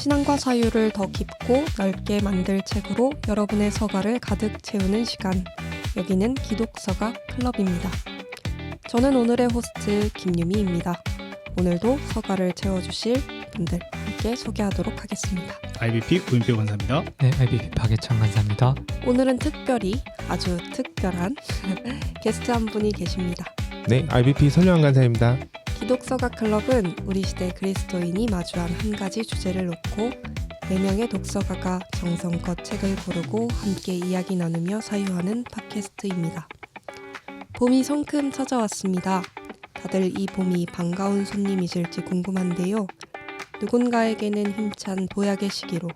신앙과 사유를 더 깊고 넓게 만들 책으로 여러분의 서가를 가득 채우는 시간. 여기는 기독서가 클럽입니다. 저는 오늘의 호스트 김유미입니다. 오늘도 서가를 채워주실 분들 함께 소개하도록 하겠습니다. IBP 우인표 간사입니다. 네, IBP 박예찬 간사입니다. 오늘은 특별히 아주 특별한 게스트 한 분이 계십니다. 네, IBP 설려한 간사입니다. 기독서가 클럽은 우리 시대 그리스도인이 마주한 한 가지 주제를 놓고 4명의 독서가가 정성껏 책을 고르고 함께 이야기 나누며 사유하는 팟캐스트입니다. 봄이 성큼 찾아왔습니다. 다들 이 봄이 반가운 손님이실지 궁금한데요. 누군가에게는 힘찬 보약의 시기로,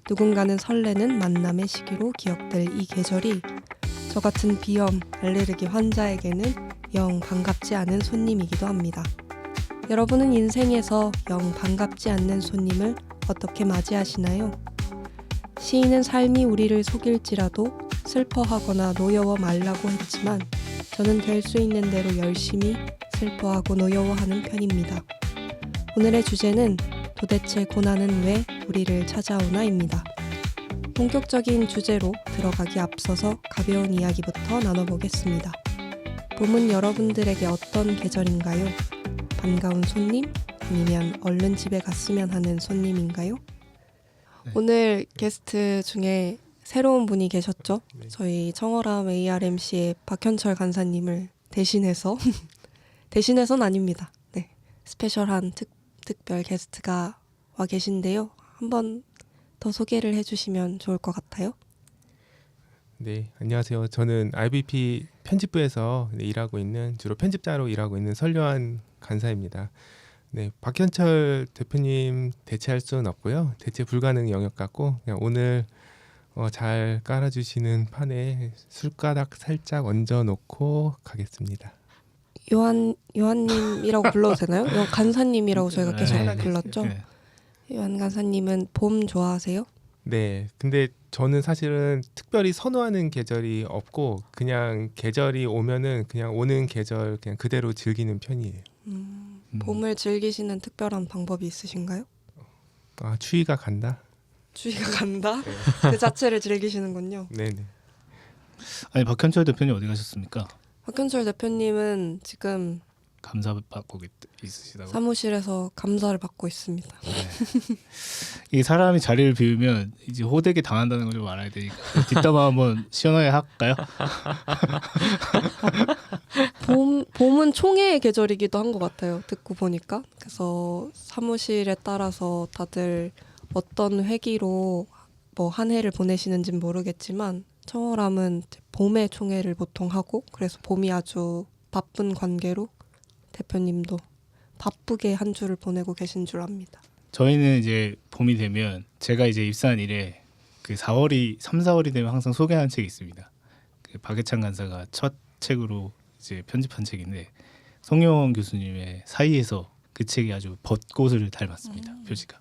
누군가는 설레는 만남의 시기로 기억될 이 계절이 저 같은 비염, 알레르기 환자에게는 영 반갑지 않은 손님이기도 합니다. 여러분은 인생에서 영 반갑지 않는 손님을 어떻게 맞이하시나요? 시인은 삶이 우리를 속일지라도 슬퍼하거나 노여워 말라고 했지만 저는 될 수 있는 대로 열심히 슬퍼하고 노여워하는 편입니다. 오늘의 주제는 도대체 고난은 왜 우리를 찾아오나입니다. 본격적인 주제로 들어가기 앞서서 가벼운 이야기부터 나눠보겠습니다. 봄은 여러분들에게 어떤 계절인가요? 반가운 손님? 아니면 얼른 집에 갔으면 하는 손님인가요? 네. 오늘 게스트 중에 새로운 분이 계셨죠? 네. 저희 청어람 ARMC의 박현철 간사님을 대신해서 대신해서는 아닙니다. 네, 스페셜한 특별 게스트가 와 계신데요. 한번 더 소개를 해주시면 좋을 것 같아요. 네, 안녕하세요. 저는 IBP 편집부에서 일하고 있는, 주로 편집자로 일하고 있는 설려한 간사입니다. 네, 박현철 대표님 대체할 수는 없고요. 대체 불가능 영역 같고 그냥 오늘 잘 깔아주시는 판에 술가닥 살짝 얹어놓고 가겠습니다. 요한님이라고 불러도 되나요? 간사님이라고 저희가 계속 네, 불렀죠. 네. 요한 간사님은 봄 좋아하세요? 네, 근데 저는 사실은 특별히 선호하는 계절이 없고 그냥 계절이 오면은 그냥 오는 계절 그냥 그대로 즐기는 편이에요. 봄을 즐기시는 특별한 방법이 있으신가요? 아, 추위가 간다? 추위가 간다? 그 자체를 즐기시는군요. 네네. 아니 박현철 대표님 어디 가셨습니까? 박현철 대표님은 지금 감사 받고 있으시다고. 사무실에서 감사를 받고 있습니다. 이게 사람이 자리를 비우면 이제 호되게 당한다는 걸 좀 알아야 되니까 뒷담화 한번 시원하게 할까요? 봄은 총회의 계절이기도 한 것 같아요. 듣고 보니까. 그래서 사무실에 따라서 다들 어떤 회기로 뭐 한 해를 보내시는지는 모르겠지만 청어람은 봄에 총회를 보통 하고 그래서 봄이 아주 바쁜 관계로 대표님도 바쁘게 한 주를 보내고 계신 줄 압니다. 저희는 이제 봄이 되면 제가 이제 입사한 이래 그 4월이 3, 4월이 되면 항상 소개하는 책이 있습니다. 그 박예찬 간사가 첫 책으로 이제 편집한 책인데 송영원 교수님의 사이에서 그 책이 아주 벚꽃을 닮았습니다. 표지가.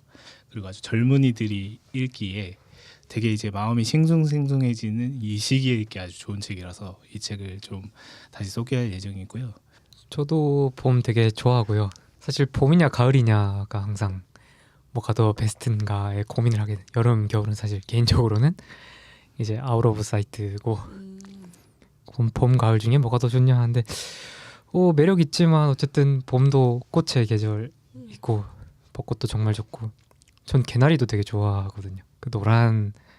그리고 아주 젊은이들이 읽기에 되게 이제 마음이 싱숭생숭해지는 이 시기에 읽기 아주 좋은 책이라서 이 책을 좀 다시 소개할 예정이고요. 저도 봄 되게 좋아하고요. 사실 봄이냐 가을이냐가 항상 뭐가 더 베스트인가에 고민을 하게 돼요. 여름, 겨울은 사실 개인적으로는 이제 아웃 오브 사이트고 봄, 가을 중에 뭐가 더 좋냐 하는데 매력 있지만 어쨌든 봄도 꽃의 계절이고 벚꽃도 정말 좋고 전 개나리도 되게 좋아하거든요. 그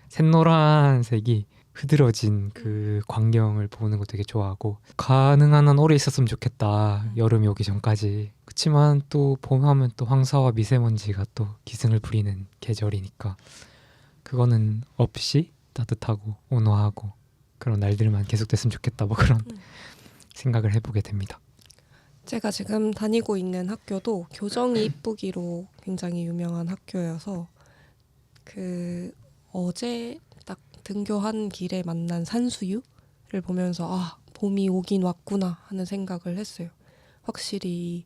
샛노란색이 흐드러진 그 광경을 보는 거 되게 좋아하고 가능한 한 오래 있었으면 좋겠다. 여름이 오기 전까지. 그치만 또 봄하면 또 황사와 미세먼지가 또 기승을 부리는 계절이니까 그거는 없이 따뜻하고 온화하고 그런 날들만 계속됐으면 좋겠다. 뭐 그런 생각을 해보게 됩니다. 제가 지금 다니고 있는 학교도 교정이 이쁘기로 굉장히 유명한 학교여서 어제 딱 등교한 길에 만난 산수유를 보면서 봄이 오긴 왔구나 하는 생각을 했어요. 확실히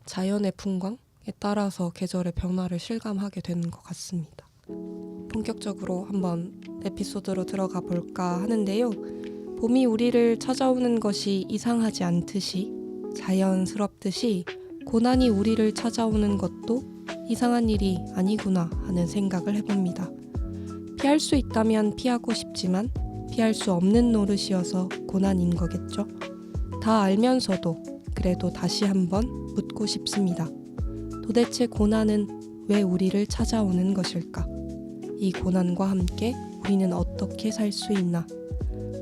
자연의 풍광에 따라서 계절의 변화를 실감하게 되는 것 같습니다. 본격적으로 한번 에피소드로 들어가 볼까 하는데요. 봄이 우리를 찾아오는 것이 이상하지 않듯이 자연스럽듯이 고난이 우리를 찾아오는 것도 이상한 일이 아니구나 하는 생각을 해봅니다. 피할 수 있다면 피하고 싶지만 피할 수 없는 노릇이어서 고난인 거겠죠. 다 알면서도 그래도 다시 한번 묻고 싶습니다. 도대체 고난은 왜 우리를 찾아오는 것일까? 이 고난과 함께 우리는 어떻게 살 수 있나?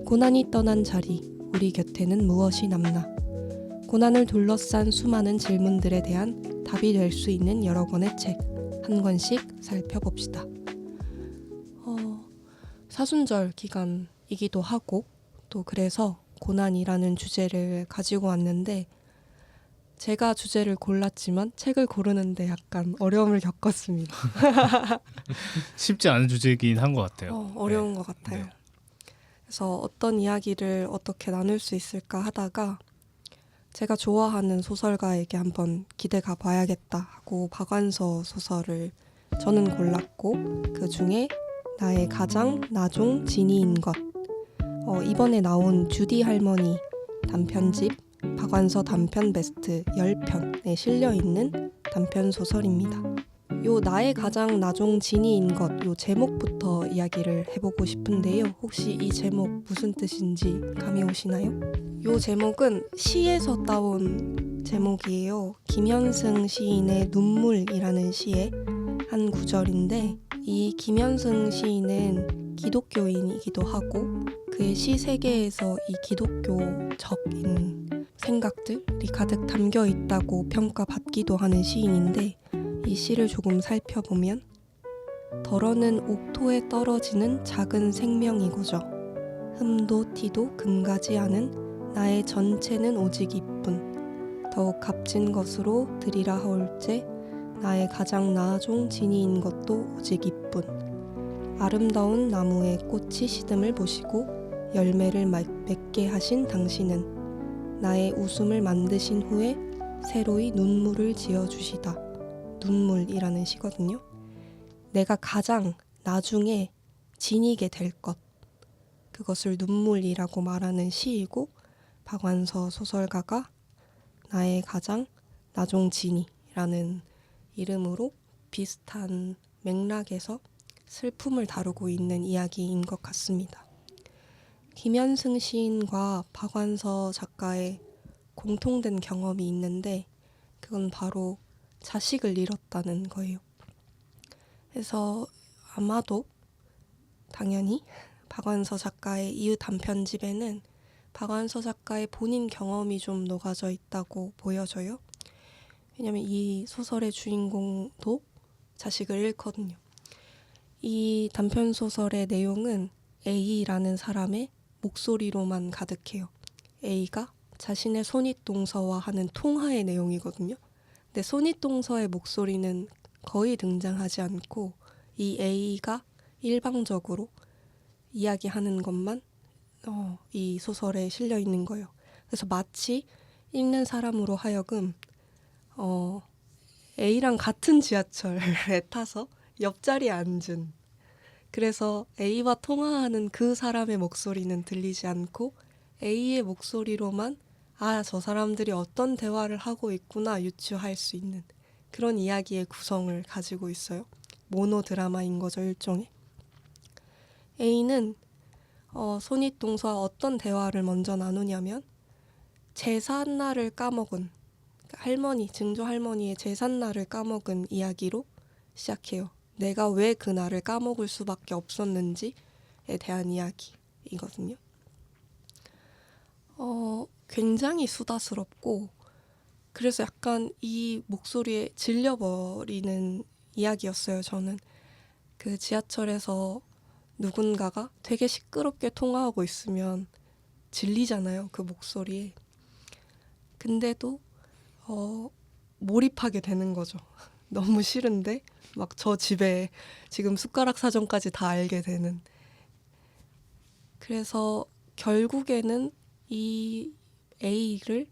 고난이 떠난 자리, 우리 곁에는 무엇이 남나? 고난을 둘러싼 수많은 질문들에 대한 답이 될 수 있는 여러 권의 책, 한 권씩 살펴봅시다. 사순절 기간이기도 하고 또 그래서 고난이라는 주제를 가지고 왔는데 제가 주제를 골랐지만 책을 고르는데 약간 어려움을 겪었습니다. 쉽지 않은 주제이긴 한 것 같아요. 어려운 것 같아요. 네. 그래서 어떤 이야기를 어떻게 나눌 수 있을까 하다가 제가 좋아하는 소설가에게 한번 기대가 봐야겠다 하고 박완서 소설을 저는 골랐고 그 중에 나의 가장 나종 진이인 것 이번에 나온 주디 할머니 단편집 박완서 단편 베스트 10편에 실려있는 단편 소설입니다. 요 나의 가장 나종 진이인 것 요 제목부터 이야기를 해보고 싶은데요. 혹시 이 제목 무슨 뜻인지 감이 오시나요? 요 제목은 시에서 따온 제목이에요. 김현승 시인의 눈물이라는 시의 한 구절인데 이 김현승 시인은 기독교인이기도 하고 그의 시 세계에서 이 기독교적인 생각들이 가득 담겨 있다고 평가받기도 하는 시인인데 이 시를 조금 살펴보면 덜어는 옥토에 떨어지는 작은 생명이고죠. 흠도 티도 금가지 않은 나의 전체는 오직 이뿐 더욱 값진 것으로 드리라 하올제 나의 가장 나종 진이인 것도 오직 이뿐 아름다운 나무에 꽃이 시듬을 보시고 열매를 맺게 하신 당신은 나의 웃음을 만드신 후에 새로이 눈물을 지어주시다. 눈물이라는 시거든요. 내가 가장 나중에 지니게 될 것 그것을 눈물이라고 말하는 시이고 박완서 소설가가 나의 가장 나종 진이라는 이름으로 비슷한 맥락에서 슬픔을 다루고 있는 이야기인 것 같습니다. 김현승 시인과 박완서 작가의 공통된 경험이 있는데 그건 바로 자식을 잃었다는 거예요. 그래서 아마도 당연히 박완서 작가의 이유 단편집에는 박완서 작가의 본인 경험이 좀 녹아져 있다고 보여져요. 왜냐면 이 소설의 주인공도 자식을 잃거든요. 이 단편 소설의 내용은 A라는 사람의 목소리로만 가득해요. A가 자신의 손윗동서와 하는 통화의 내용이거든요. 근데 손윗동서의 목소리는 거의 등장하지 않고 이 A가 일방적으로 이야기하는 것만 이 소설에 실려 있는 거예요. 그래서 마치 읽는 사람으로 하여금 A랑 같은 지하철에 타서 옆자리에 앉은 그래서 A와 통화하는 그 사람의 목소리는 들리지 않고 A의 목소리로만 저 사람들이 어떤 대화를 하고 있구나 유추할 수 있는 그런 이야기의 구성을 가지고 있어요. 모노 드라마인 거죠, 일종의. A는 손윗동서와 어떤 대화를 먼저 나누냐면 제삿날을 까먹은 할머니, 증조 할머니의 제삿날을 까먹은 이야기로 시작해요. 내가 왜 그 날을 까먹을 수밖에 없었는지에 대한 이야기이거든요. 굉장히 수다스럽고 그래서 약간 이 목소리에 질려버리는 이야기였어요. 저는 그 지하철에서 누군가가 되게 시끄럽게 통화하고 있으면 질리잖아요. 그 목소리에. 근데도 몰입하게 되는 거죠. 너무 싫은데 막 저 집에 지금 숟가락 사정까지 다 알게 되는. 그래서 결국에는 이 A를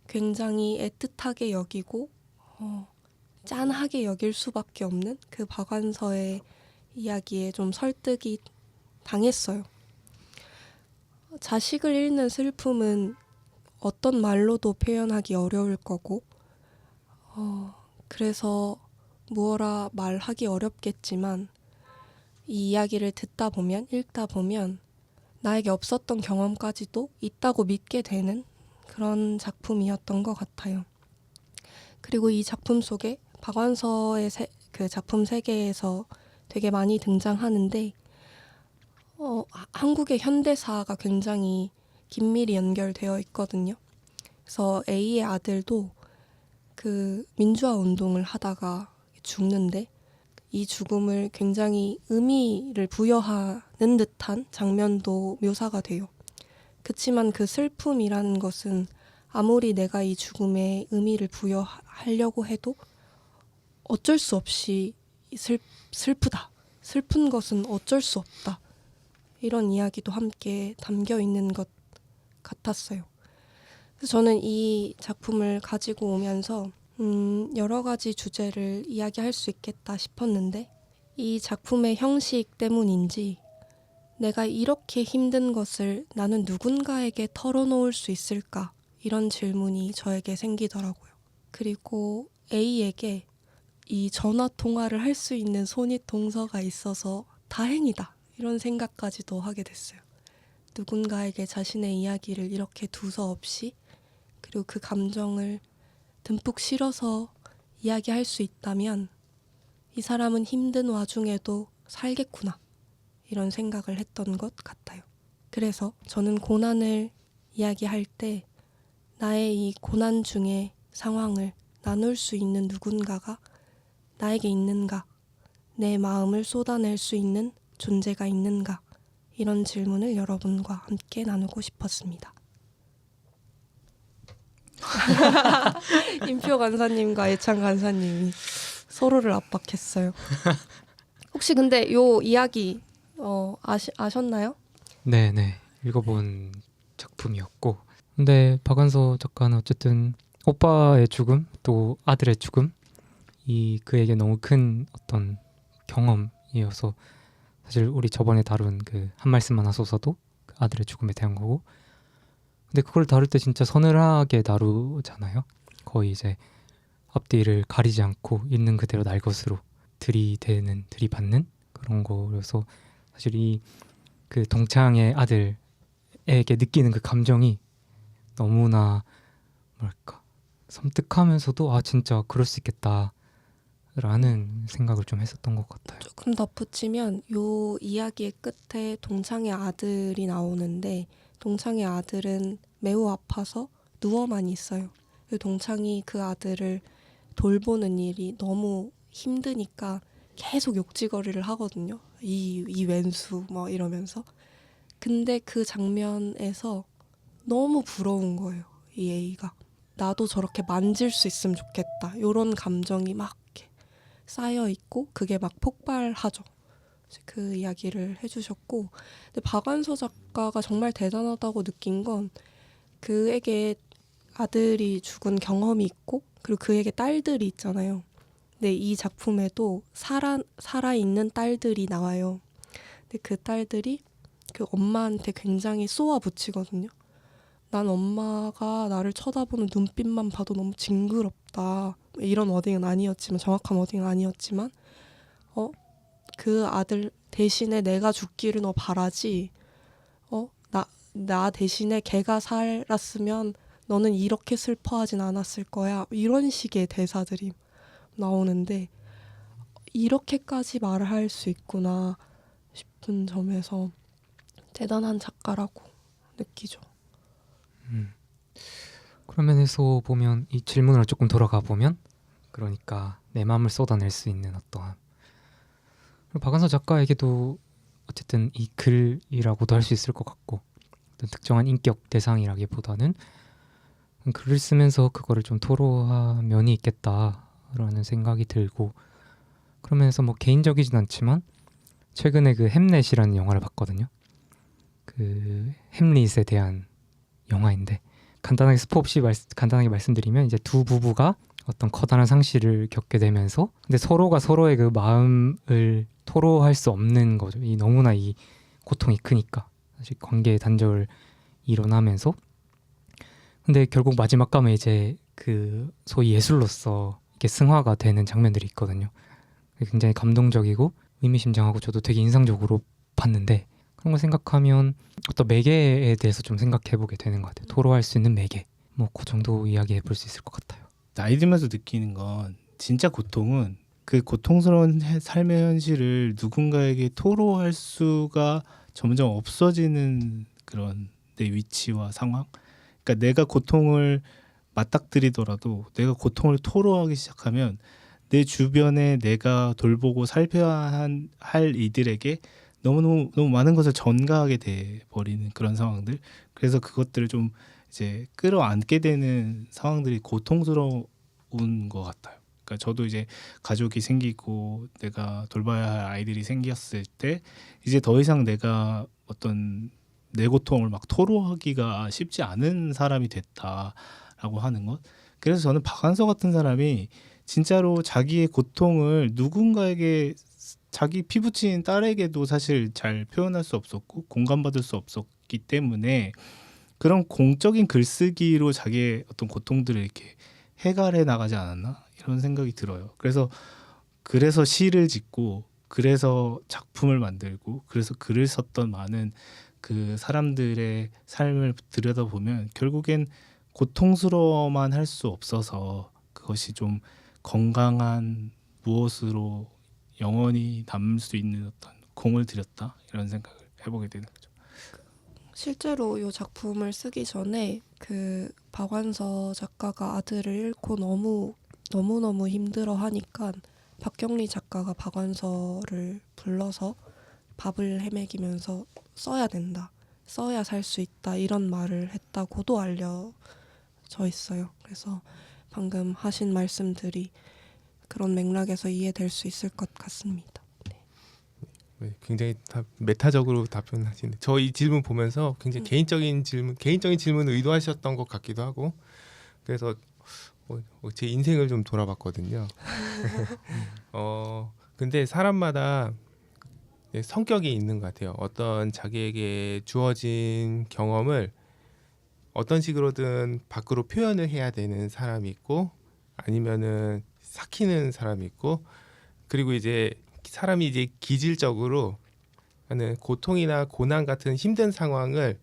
굉장히 애틋하게 여기고 짠하게 여길 수밖에 없는 그 박완서의 이야기에 좀 설득이 당했어요. 자식을 잃는 슬픔은 어떤 말로도 표현하기 어려울 거고 그래서 무어라 말하기 어렵겠지만 이 이야기를 듣다 보면 읽다 보면 나에게 없었던 경험까지도 있다고 믿게 되는 그런 작품이었던 것 같아요. 그리고 이 작품 속에 박완서의 그 작품 세계에서 되게 많이 등장하는데 한국의 현대사가 굉장히 긴밀히 연결되어 있거든요. 그래서 A의 아들도 그 민주화 운동을 하다가 죽는데 이 죽음을 굉장히 의미를 부여하는 듯한 장면도 묘사가 돼요. 그치만 그 슬픔이라는 것은 아무리 내가 이 죽음에 의미를 부여하려고 해도 어쩔 수 없이 슬프다. 슬픈 것은 어쩔 수 없다. 이런 이야기도 함께 담겨 있는 것 같았어요. 그래서 저는 이 작품을 가지고 오면서 여러 가지 주제를 이야기할 수 있겠다 싶었는데 이 작품의 형식 때문인지 내가 이렇게 힘든 것을 나는 누군가에게 털어놓을 수 있을까? 이런 질문이 저에게 생기더라고요. 그리고 A에게 이 전화 통화를 할 수 있는 손윗동서가 있어서 다행이다. 이런 생각까지도 하게 됐어요. 누군가에게 자신의 이야기를 이렇게 두서없이 그리고 그 감정을 듬뿍 실어서 이야기할 수 있다면 이 사람은 힘든 와중에도 살겠구나. 이런 생각을 했던 것 같아요. 그래서 저는 고난을 이야기할 때 나의 이 고난 중의 상황을 나눌 수 있는 누군가가 나에게 있는가, 내 마음을 쏟아낼 수 있는 존재가 있는가, 이런 질문을 여러분과 함께 나누고 싶었습니다. 임표 간사님과 예찬 간사님이 서로를 압박했어요. 혹시 근데 요 이야기 아셨나요? 네네 읽어본 작품이었고 근데 박완서 작가는 어쨌든 오빠의 죽음 또 아들의 죽음 이 그에게 너무 큰 어떤 경험이어서 사실 우리 저번에 다룬 그 한 말씀만 하소서도 그 아들의 죽음에 대한 거고 근데 그걸 다룰 때 진짜 서늘하게 다루잖아요. 거의 이제 앞뒤를 가리지 않고 있는 그대로 날 것으로 들이받는 그런 거여서 사실 이 그 동창의 아들에게 느끼는 그 감정이 너무나 뭐랄까 섬뜩하면서도 아 진짜 그럴 수 있겠다라는 생각을 좀 했었던 것 같아요. 조금 덧붙이면 요 이야기의 끝에 동창의 아들이 나오는데 동창의 아들은 매우 아파서 누워만 있어요. 동창이 그 아들을 돌보는 일이 너무 힘드니까 계속 욕지거리를 하거든요. 이 왼수 뭐 이러면서. 근데 그 장면에서 너무 부러운 거예요. 이 A가. 나도 저렇게 만질 수 있으면 좋겠다. 이런 감정이 막 이렇게 쌓여 있고 그게 막 폭발하죠. 그 이야기를 해주셨고 근데 박완서 작가가 정말 대단하다고 느낀 건 그에게 아들이 죽은 경험이 있고 그리고 그에게 딸들이 있잖아요. 근데 이 작품에도 살아있는 딸들이 나와요. 근데 그 딸들이 그 엄마한테 굉장히 쏘아붙이거든요. 난 엄마가 나를 쳐다보는 눈빛만 봐도 너무 징그럽다. 이런 워딩은 아니었지만 정확한 워딩은 아니었지만 그 아들 대신에 내가 죽기를 너 바라지. 나 대신에 걔가 살았으면 너는 이렇게 슬퍼하진 않았을 거야. 이런 식의 대사들이 나오는데 이렇게까지 말을 할 수 있구나 싶은 점에서 대단한 작가라고 느끼죠. 그런 면에서 보면 이 질문으로 조금 돌아가 보면 그러니까 내 마음을 쏟아낼 수 있는 어떠한 박완서 작가에게도 어쨌든 이 글이라고도 할 수 있을 것 같고 어떤 특정한 인격 대상이라기보다는 글을 쓰면서 그거를 좀 토로한 면이 있겠다라는 생각이 들고 그러면서 뭐 개인적이진 않지만 최근에 그 햄릿이라는 영화를 봤거든요. 그 햄릿에 대한 영화인데 간단하게 스포 없이 간단하게 말씀드리면 이제 두 부부가 어떤 커다란 상실을 겪게 되면서 근데 서로가 서로의 그 마음을 토로할 수 없는 거죠. 이 너무나 이 고통이 크니까 사실 관계의 단절을 일어나면서 근데 결국 마지막 가면 이제 그 소위 예술로서 이렇게 승화가 되는 장면들이 있거든요. 굉장히 감동적이고 의미심장하고 저도 되게 인상적으로 봤는데 그런 걸 생각하면 어떤 매개에 대해서 좀 생각해보게 되는 것 같아요. 토로할 수 있는 매개. 뭐 그 정도 이야기해 볼 수 있을 것 같아요. 나이 들면서 느끼는 건 진짜 고통은 그 고통스러운 삶의 현실을 누군가에게 토로할 수가 점점 없어지는 그런 내 위치와 상황. 그러니까 내가 고통을 맞닥뜨리더라도 내가 고통을 토로하기 시작하면 내 주변에 내가 돌보고 살펴야 할 이들에게 너무 많은 것을 전가하게 돼 버리는 그런 상황들. 그래서 그것들을 좀 이제 끌어안게 되는 상황들이 고통스러운 것 같아요. 그러니까 저도 이제 가족이 생기고 내가 돌봐야 할 아이들이 생겼을 때 이제 더 이상 내가 어떤 내 고통을 막 토로하기가 쉽지 않은 사람이 됐다라고 하는 것. 그래서 저는 박완서 같은 사람이 진짜로 자기의 고통을 누군가에게 자기 피부친 딸에게도 사실 잘 표현할 수 없었고 공감받을 수 없었기 때문에 그런 공적인 글쓰기로 자기의 어떤 고통들을 이렇게 해결해 나가지 않았나 이런 생각이 들어요. 그래서 시를 짓고 그래서 작품을 만들고 그래서 글을 썼던 많은 그 사람들의 삶을 들여다보면 결국엔 고통스러워만 할 수 없어서 그것이 좀 건강한 무엇으로 영원히 남을 수 있는 어떤 공을 들였다 이런 생각을 해보게 되는 거죠. 실제로 이 작품을 쓰기 전에 그 박완서 작가가 아들을 잃고 너무너무 힘들어하니까 박경리 작가가 박완서를 불러서 밥을 헤매기면서 써야 된다. 써야 살 수 있다. 이런 말을 했다고도 알려져 있어요. 그래서 방금 하신 말씀들이 그런 맥락에서 이해될 수 있을 것 같습니다. 네, 굉장히 메타적으로 답변하시는데 저 이 질문 보면서 굉장히 개인적인 질문을 의도하셨던 것 같기도 하고 그래서 제 인생을 좀 돌아봤거든요. 근데 사람마다 성격이 있는 것 같아요. 어떤 자기에게 주어진 경험을 어떤 식으로든 밖으로 표현을 해야 되는 사람이 있고 아니면은 삭히는 사람이 있고 그리고 이제 사람이 이제 기질적으로 하는 고통이나 고난 같은 힘든 상황을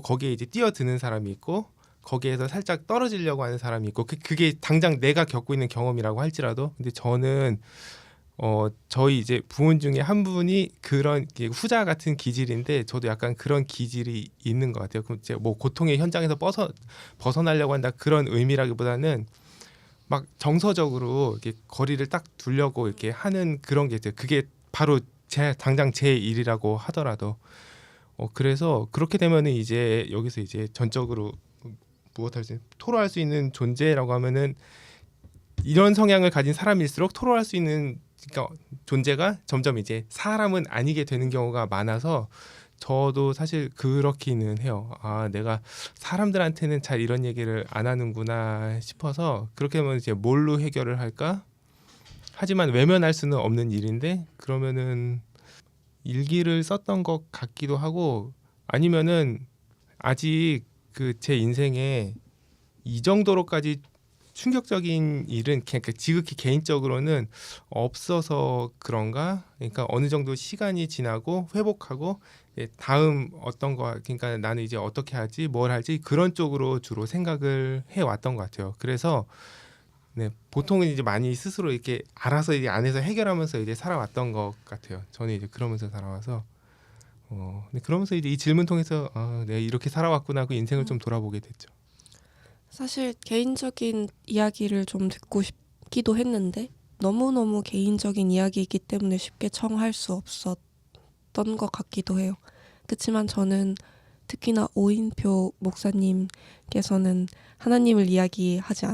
거기에 이제 뛰어드는 사람이 있고 거기에서 살짝 떨어지려고 하는 사람이 있고 그게 당장 내가 겪고 있는 경험이라고 할지라도 근데 저는 저희 이제 부원 중에 한 분이 그런 후자 같은 기질인데 저도 약간 그런 기질이 있는 것 같아요. 그럼 이제 뭐 고통의 현장에서 벗어나려고 한다 그런 의미라기보다는 막 정서적으로 이렇게 거리를 딱 두려고 이렇게 하는 그런 게 있어요. 그게 바로 당장 제 일이라고 하더라도 그래서 그렇게 되면은 이제 여기서 이제 전적으로 무엇할 수 토로할 수 있는 존재라고 하면은 이런 성향을 가진 사람일수록 토로할 수 있는 그러니까 존재가 점점 이제 사람은 아니게 되는 경우가 많아서 저도 사실 그렇기는 해요. 아, 내가 사람들한테는 잘 이런 얘기를 안 하는구나 싶어서 그렇게 하면 이제 뭘로 해결을 할까? 하지만 외면할 수는 없는 일인데 그러면은 일기를 썼던 것 같기도 하고 아니면은 아직 그 제 인생에 이 정도로까지 충격적인 일은 그러니까 지극히 개인적으로는 없어서 그런가? 그러니까 어느 정도 시간이 지나고 회복하고 다음 어떤 거 그러니까 나는 이제 어떻게 하지 뭘 할지 그런 쪽으로 주로 생각을 해왔던 것 같아요. 그래서 네, 보통은 이제 많이 스스로 이렇게 알아서 이제 안에서 해결하면서 이제 살아왔던 것 같아요. 저는 이제 그러면서 살아와서 근데 그러면서 이제 이 질문 통해서 내가 이렇게 살아왔구나 하고 인생을 좀 돌아보게 됐죠. 사실 개인적인 이야기를 좀 듣고 싶기도 했는데 너무너무 개인적인 이야기이기 때문에 쉽게 청할 수 없었던 것 같기도 해요. 그렇지만 저는 특히나 오인표 목사님께서는 하나님을 이야기하지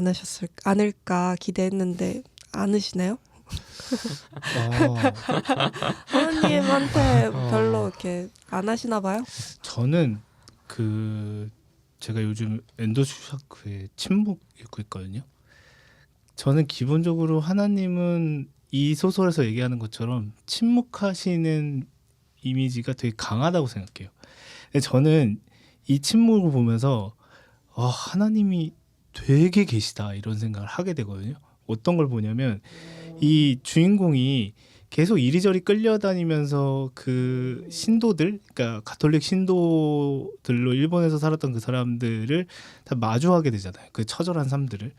않을까 기대했는데 않으시나요? 하나님한테 별로 이렇게 안 하시나 봐요? 저는 제가 요즘 엔도슈샤크의 침묵 읽고 있거든요. 저는 기본적으로 하나님은 이 소설에서 얘기하는 것처럼 침묵하시는 이미지가 되게 강하다고 생각해요. 근데 저는 이 침묵을 보면서 하나님이 되게 계시다 이런 생각을 하게 되거든요. 어떤 걸 보냐면 이 주인공이 계속 이리저리 끌려다니면서 그 신도들, 그러니까 가톨릭 신도들로 일본에서 살았던 그 사람들을 다 마주하게 되잖아요. 그 처절한 삶들을.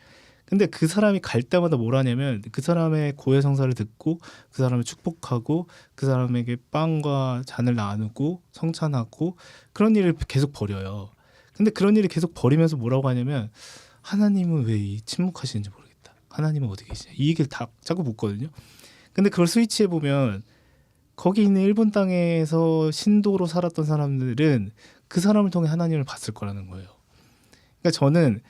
근데 그 사람이 갈 때마다 뭘 하냐면 그 사람의 고해성사를 듣고 그 사람을 축복하고 그 사람에게 빵과 잔을 나누고 성찬하고 그런 일을 계속 벌여요. 근데 그런 일을 계속 벌이면서 뭐라고 하냐면 하나님은 왜 이 침묵하시는지 모르겠다. 하나님은 어디 계시냐. 이 얘기를 다 자꾸 묻거든요. 근데 그걸 스위치해 보면 거기 있는 일본 땅에서 신도로 살았던 사람들은 그 사람을 통해 하나님을 봤을 거라는 거예요. 그러니까 저는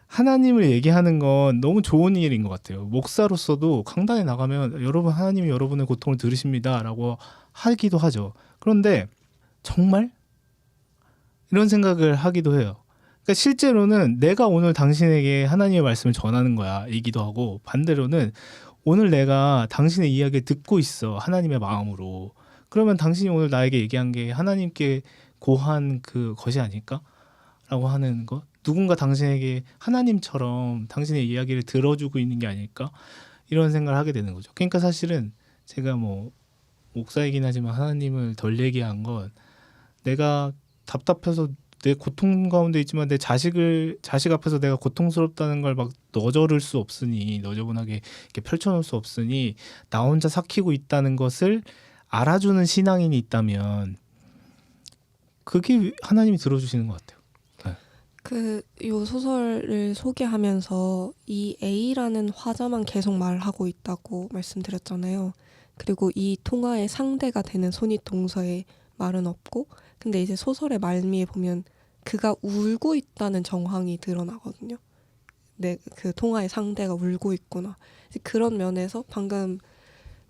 하나님을 얘기하는 건 너무 좋은 일인 것 같아요. 목사로서도 강단에 나가면 여러분 하나님이 여러분의 고통을 들으십니다라고 하기도 하죠. 그런데 정말 이런 생각을 하기도 해요. 그러니까 실제로는 내가 오늘 당신에게 하나님의 말씀을 전하는 거야 이기도 하고 반대로는 오늘 내가 당신의 이야기를 듣고 있어 하나님의 마음으로. 그러면 당신이 오늘 나에게 얘기한 게 하나님께 고한 그 것이 아닐까? 라고 하는 것. 누군가 당신에게 하나님처럼 당신의 이야기를 들어주고 있는 게 아닐까? 이런 생각을 하게 되는 거죠. 그러니까 사실은 제가 뭐 목사이긴 하지만 하나님을 덜 얘기한 건 내가 답답해서 내 고통 가운데 있지만 내 자식 앞에서 내가 고통스럽다는 걸 막 너저를 수 없으니 너저분하게 이렇게 펼쳐놓을 수 없으니 나 혼자 삭히고 있다는 것을 알아주는 신앙인이 있다면 그게 하나님이 들어주시는 것 같아요. 요 소설을 소개하면서 이 A라는 화자만 계속 말하고 있다고 말씀드렸잖아요. 그리고 이 통화의 상대가 되는 손윗 동서에 말은 없고, 근데 이제 소설의 말미에 보면 그가 울고 있다는 정황이 드러나거든요. 그 통화의 상대가 울고 있구나. 그런 면에서 방금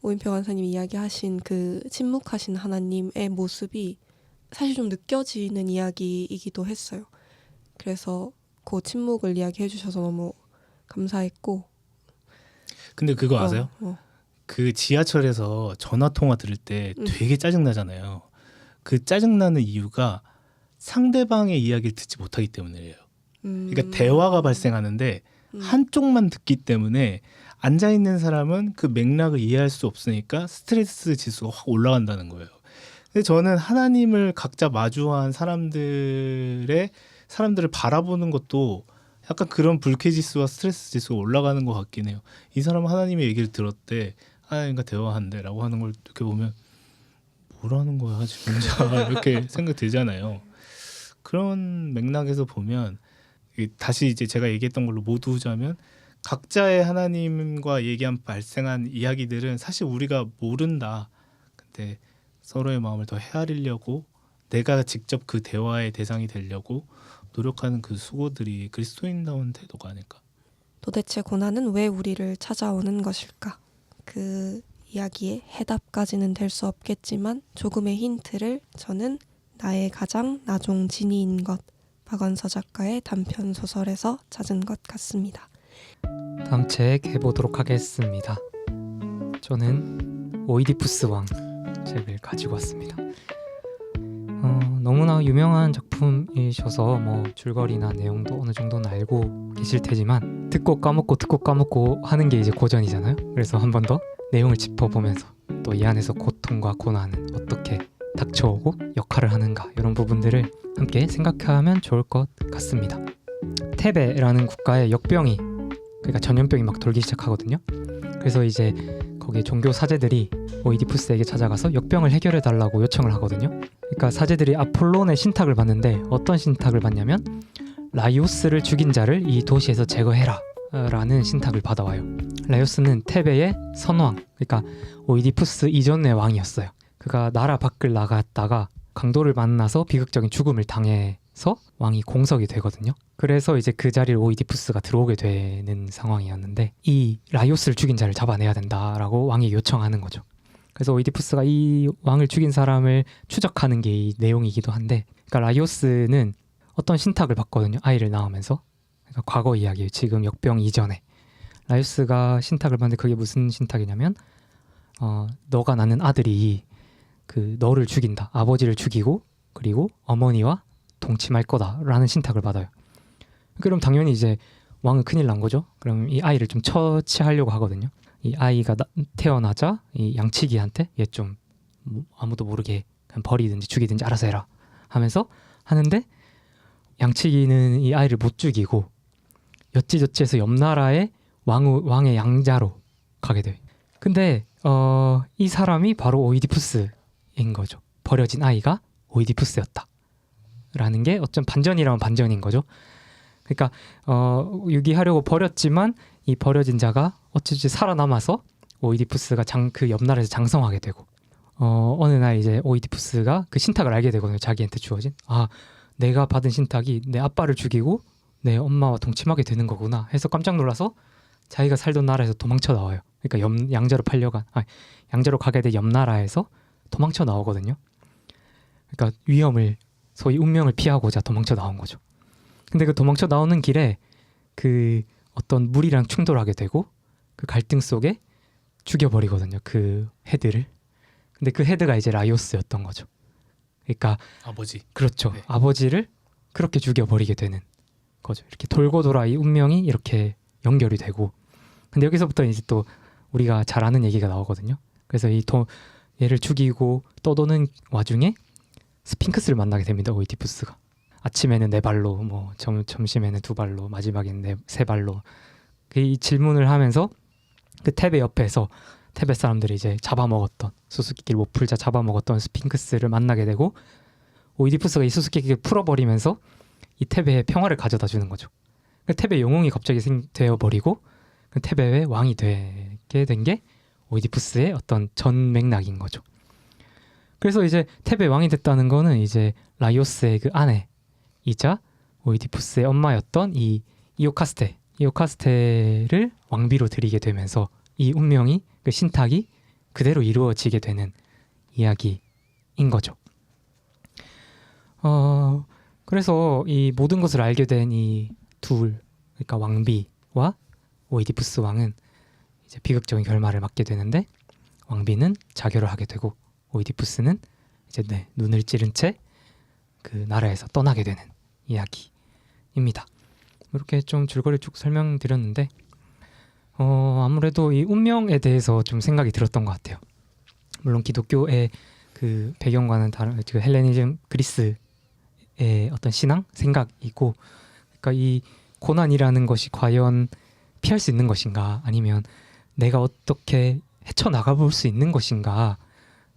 오인표 간사님이 이야기하신 그 침묵하신 하나님의 모습이 사실 좀 느껴지는 이야기이기도 했어요. 그래서 그 침묵을 이야기해 주셔서 너무 감사했고. 근데 그거 아세요? 그 지하철에서 전화 통화 들을 때 되게 짜증나잖아요. 그 짜증나는 이유가 상대방의 이야기를 듣지 못하기 때문이에요. 그러니까 대화가 발생하는데 한쪽만 듣기 때문에 앉아있는 사람은 그 맥락을 이해할 수 없으니까 스트레스 지수가 확 올라간다는 거예요. 근데 저는 하나님을 각자 마주한 사람들을 바라보는 것도 약간 그런 불쾌지수와 스트레스 지수가 올라가는 것 같긴 해요. 이 사람은 하나님의 얘기를 들었대, 하나님과 대화한대 라고 하는 걸 이렇게 보면 뭐라는 거야 지금 이렇게 생각 들잖아요. 그런 맥락에서 보면 다시 이제 제가 얘기했던 걸로 모두자면 각자의 하나님과 발생한 이야기들은 사실 우리가 모른다. 근데 서로의 마음을 더 헤아리려고 내가 직접 그 대화의 대상이 되려고 노력하는 그 수고들이 그리스도인다운 태도가 아닐까. 도대체 고난은 왜 우리를 찾아오는 것일까? 그 이야기의 해답까지는 될 수 없겠지만 조금의 힌트를 저는 나의 가장 나종 진이인 것, 박완서 작가의 단편 소설에서 찾은 것 같습니다. 다음 책 해보도록 하겠습니다. 저는 오이디푸스 왕 책을 가지고 왔습니다. 너무나 유명한 작품이셔서 뭐 줄거리나 내용도 어느 정도는 알고 계실 테지만 듣고 까먹고 하는 게 이제 고전이잖아요. 그래서 한 번 더 내용을 짚어보면서 또 이 안에서 고통과 고난은 어떻게 닥쳐오고 역할을 하는가, 이런 부분들을 함께 생각하면 좋을 것 같습니다. 테베라는 국가에 역병이, 그러니까 전염병이 막 돌기 시작하거든요. 그래서 이제 거기 종교 사제들이 오이디푸스에게 찾아가서 역병을 해결해 달라고 요청을 하거든요. 그러니까 사제들이 아폴론의 신탁을 받는데 어떤 신탁을 받냐면 라이오스를 죽인 자를 이 도시에서 제거해라 라는 신탁을 받아와요. 라이오스는 테베의 선왕, 그러니까 오이디푸스 이전의 왕이었어요. 그가 나라 밖을 나갔다가 강도를 만나서 비극적인 죽음을 당해서 왕이 공석이 되거든요. 그래서 이제 그 자리를 오이디푸스가 들어오게 되는 상황이었는데 이 라이오스를 죽인 자를 잡아내야 된다라고 왕이 요청하는 거죠. 그래서 오이디푸스가 이 왕을 죽인 사람을 추적하는 게 이 내용이기도 한데, 그러니까 라이오스는 어떤 신탁을 받거든요. 아이를 낳으면서. 그러니까 과거 이야기예요. 지금 역병 이전에 라이오스가 신탁을 받는데 그게 무슨 신탁이냐면 너가 낳는 아들이 그 너를 죽인다. 아버지를 죽이고 그리고 어머니와 동침할 거다라는 신탁을 받아요. 그럼 당연히 이제 왕은 큰일 난 거죠. 그럼 이 아이를 좀 처치하려고 하거든요. 이 아이가 태어나자 이 양치기한테 얘 좀 아무도 모르게 그냥 버리든지 죽이든지 알아서 해라 하면서 하는데 양치기는 이 아이를 못 죽이고 여찌저찌해서 옆 나라의 왕의 양자로 가게 돼. 근데 이 사람이 바로 오이디푸스인 거죠. 버려진 아이가 오이디푸스였다. 라는 게 어쩜 반전이라면 반전인 거죠. 그러니까 유기하려고 버렸지만 이 버려진 자가 어찌저찌 살아남아서 오이디푸스가 그 옆 나라에서 장성하게 되고 어느 날 이제 오이디푸스가 그 신탁을 알게 되거든요. 자기한테 주어진 내가 받은 신탁이 내 아빠를 죽이고 내 엄마와 동침하게 되는 거구나 해서 깜짝 놀라서 자기가 살던 나라에서 도망쳐 나와요. 그러니까 양자로 가게 된 옆 나라에서 도망쳐 나오거든요. 그러니까 위험을 소위 운명을 피하고자 도망쳐 나온 거죠. 근데 그 도망쳐 나오는 길에 그 어떤 무리랑 충돌하게 되고 그 갈등 속에 죽여버리거든요. 그 헤드를. 근데 그 헤드가 이제 라이오스였던 거죠. 그러니까 아버지. 그렇죠. 네. 아버지를 그렇게 죽여버리게 되는 거죠. 이렇게 돌고 돌아 이 운명이 이렇게 연결이 되고. 근데 여기서부터 이제 또 우리가 잘 아는 얘기가 나오거든요. 그래서 얘를 죽이고 떠도는 와중에 스핑크스를 만나게 됩니다. 오이디푸스가. 아침에는 4발로, 뭐 점심에는 2발로, 마지막에는 3발로. 이 질문을 하면서 그 테베 옆에서 테베 사람들이 이제 잡아먹었던 수수께끼를 못 풀자 잡아먹었던 스핑크스를 만나게 되고 오이디푸스가 이 수수께끼를 풀어버리면서 이 테베의 평화를 가져다 주는 거죠. 그 테베 영웅이 갑자기 되어버리고 그 테베의 왕이 되게 된 게 오이디푸스의 어떤 전 맥락인 거죠. 그래서 이제 테베 왕이 됐다는 거는 이제 라이오스의 그 아내이자 오이디푸스의 엄마였던 이 이오카스테를 왕비로 들이게 되면서 이 운명이 그 신탁이 그대로 이루어지게 되는 이야기인 거죠. 그래서 이 모든 것을 알게 된 이 둘, 그러니까 왕비와 오이디푸스 왕은 이제 비극적인 결말을 맞게 되는데 왕비는 자결을 하게 되고 오이디푸스는 이제 눈을 찌른 채 그 나라에서 떠나게 되는 이야기입니다. 이렇게 좀 줄거리 쭉 설명드렸는데 아무래도 이 운명에 대해서 좀 생각이 들었던 것 같아요. 물론 기독교의 그 배경과는 다른 그 헬레니즘 그리스의 어떤 신앙 생각이고, 그러니까 이 고난이라는 것이 과연 피할 수 있는 것인가 아니면 내가 어떻게 헤쳐나가 볼 수 있는 것인가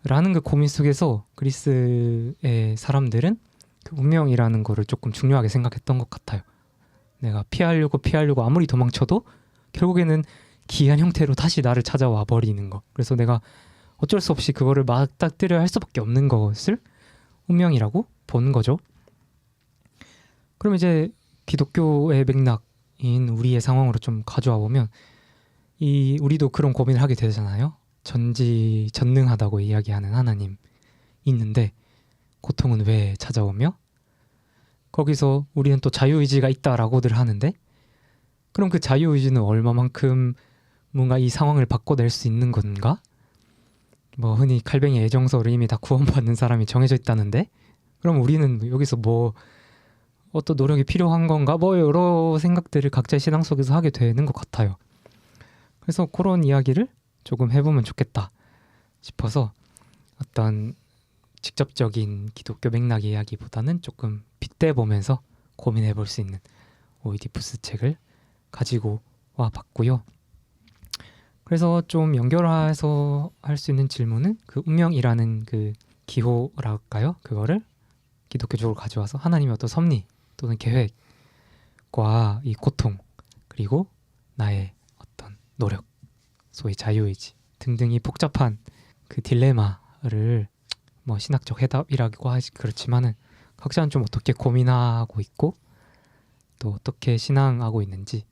라는 그 고민 속에서 그리스의 사람들은 그 운명이라는 거를 조금 중요하게 생각했던 것 같아요. 내가 피하려고 아무리 도망쳐도 결국에는 기이한 형태로 다시 나를 찾아와 버리는 거. 그래서 내가 어쩔 수 없이 그거를 맞닥뜨려야 할 수밖에 없는 것을 운명이라고 보는 거죠. 그럼 이제 기독교의 맥락인 우리의 상황으로 좀 가져와 보면 우리도 그런 고민을 하게 되잖아요. 전능하다고 이야기하는 하나님 있는데 고통은 왜 찾아오며 거기서 우리는 또 자유의지가 있다라고들 하는데 그럼 그 자유의지는 얼마만큼 뭔가 이 상황을 바꿔낼 수 있는 건가? 뭐 흔히 칼뱅이 애정서를 이미 다 구원받는 사람이 정해져 있다는데 그럼 우리는 여기서 뭐 어떤 노력이 필요한 건가? 뭐 여러 생각들을 각자의 신앙 속에서 하게 되는 것 같아요. 그래서 그런 이야기를 조금 해보면 좋겠다 싶어서 어떤 직접적인 기독교 맥락 이야기보다는 조금 빗대보면서 고민해 볼 수 있는 오이디푸스 책을 가지고 와 봤고요. 그래서 좀 연결해서 할 수 있는 질문은 그 운명이라는 그 기호랄까요? 그거를 기독교적으로 가져와서 하나님의 어떤 섭리 또는 계획과 이 고통 그리고 나의 어떤 노력 소위 자유의지 등등이 복잡한 그 딜레마를 뭐 신학적 해답이라고 하지 그렇지만은 각자는 좀 어떻게 고민하고 있고 또 어떻게 신앙하고 있는지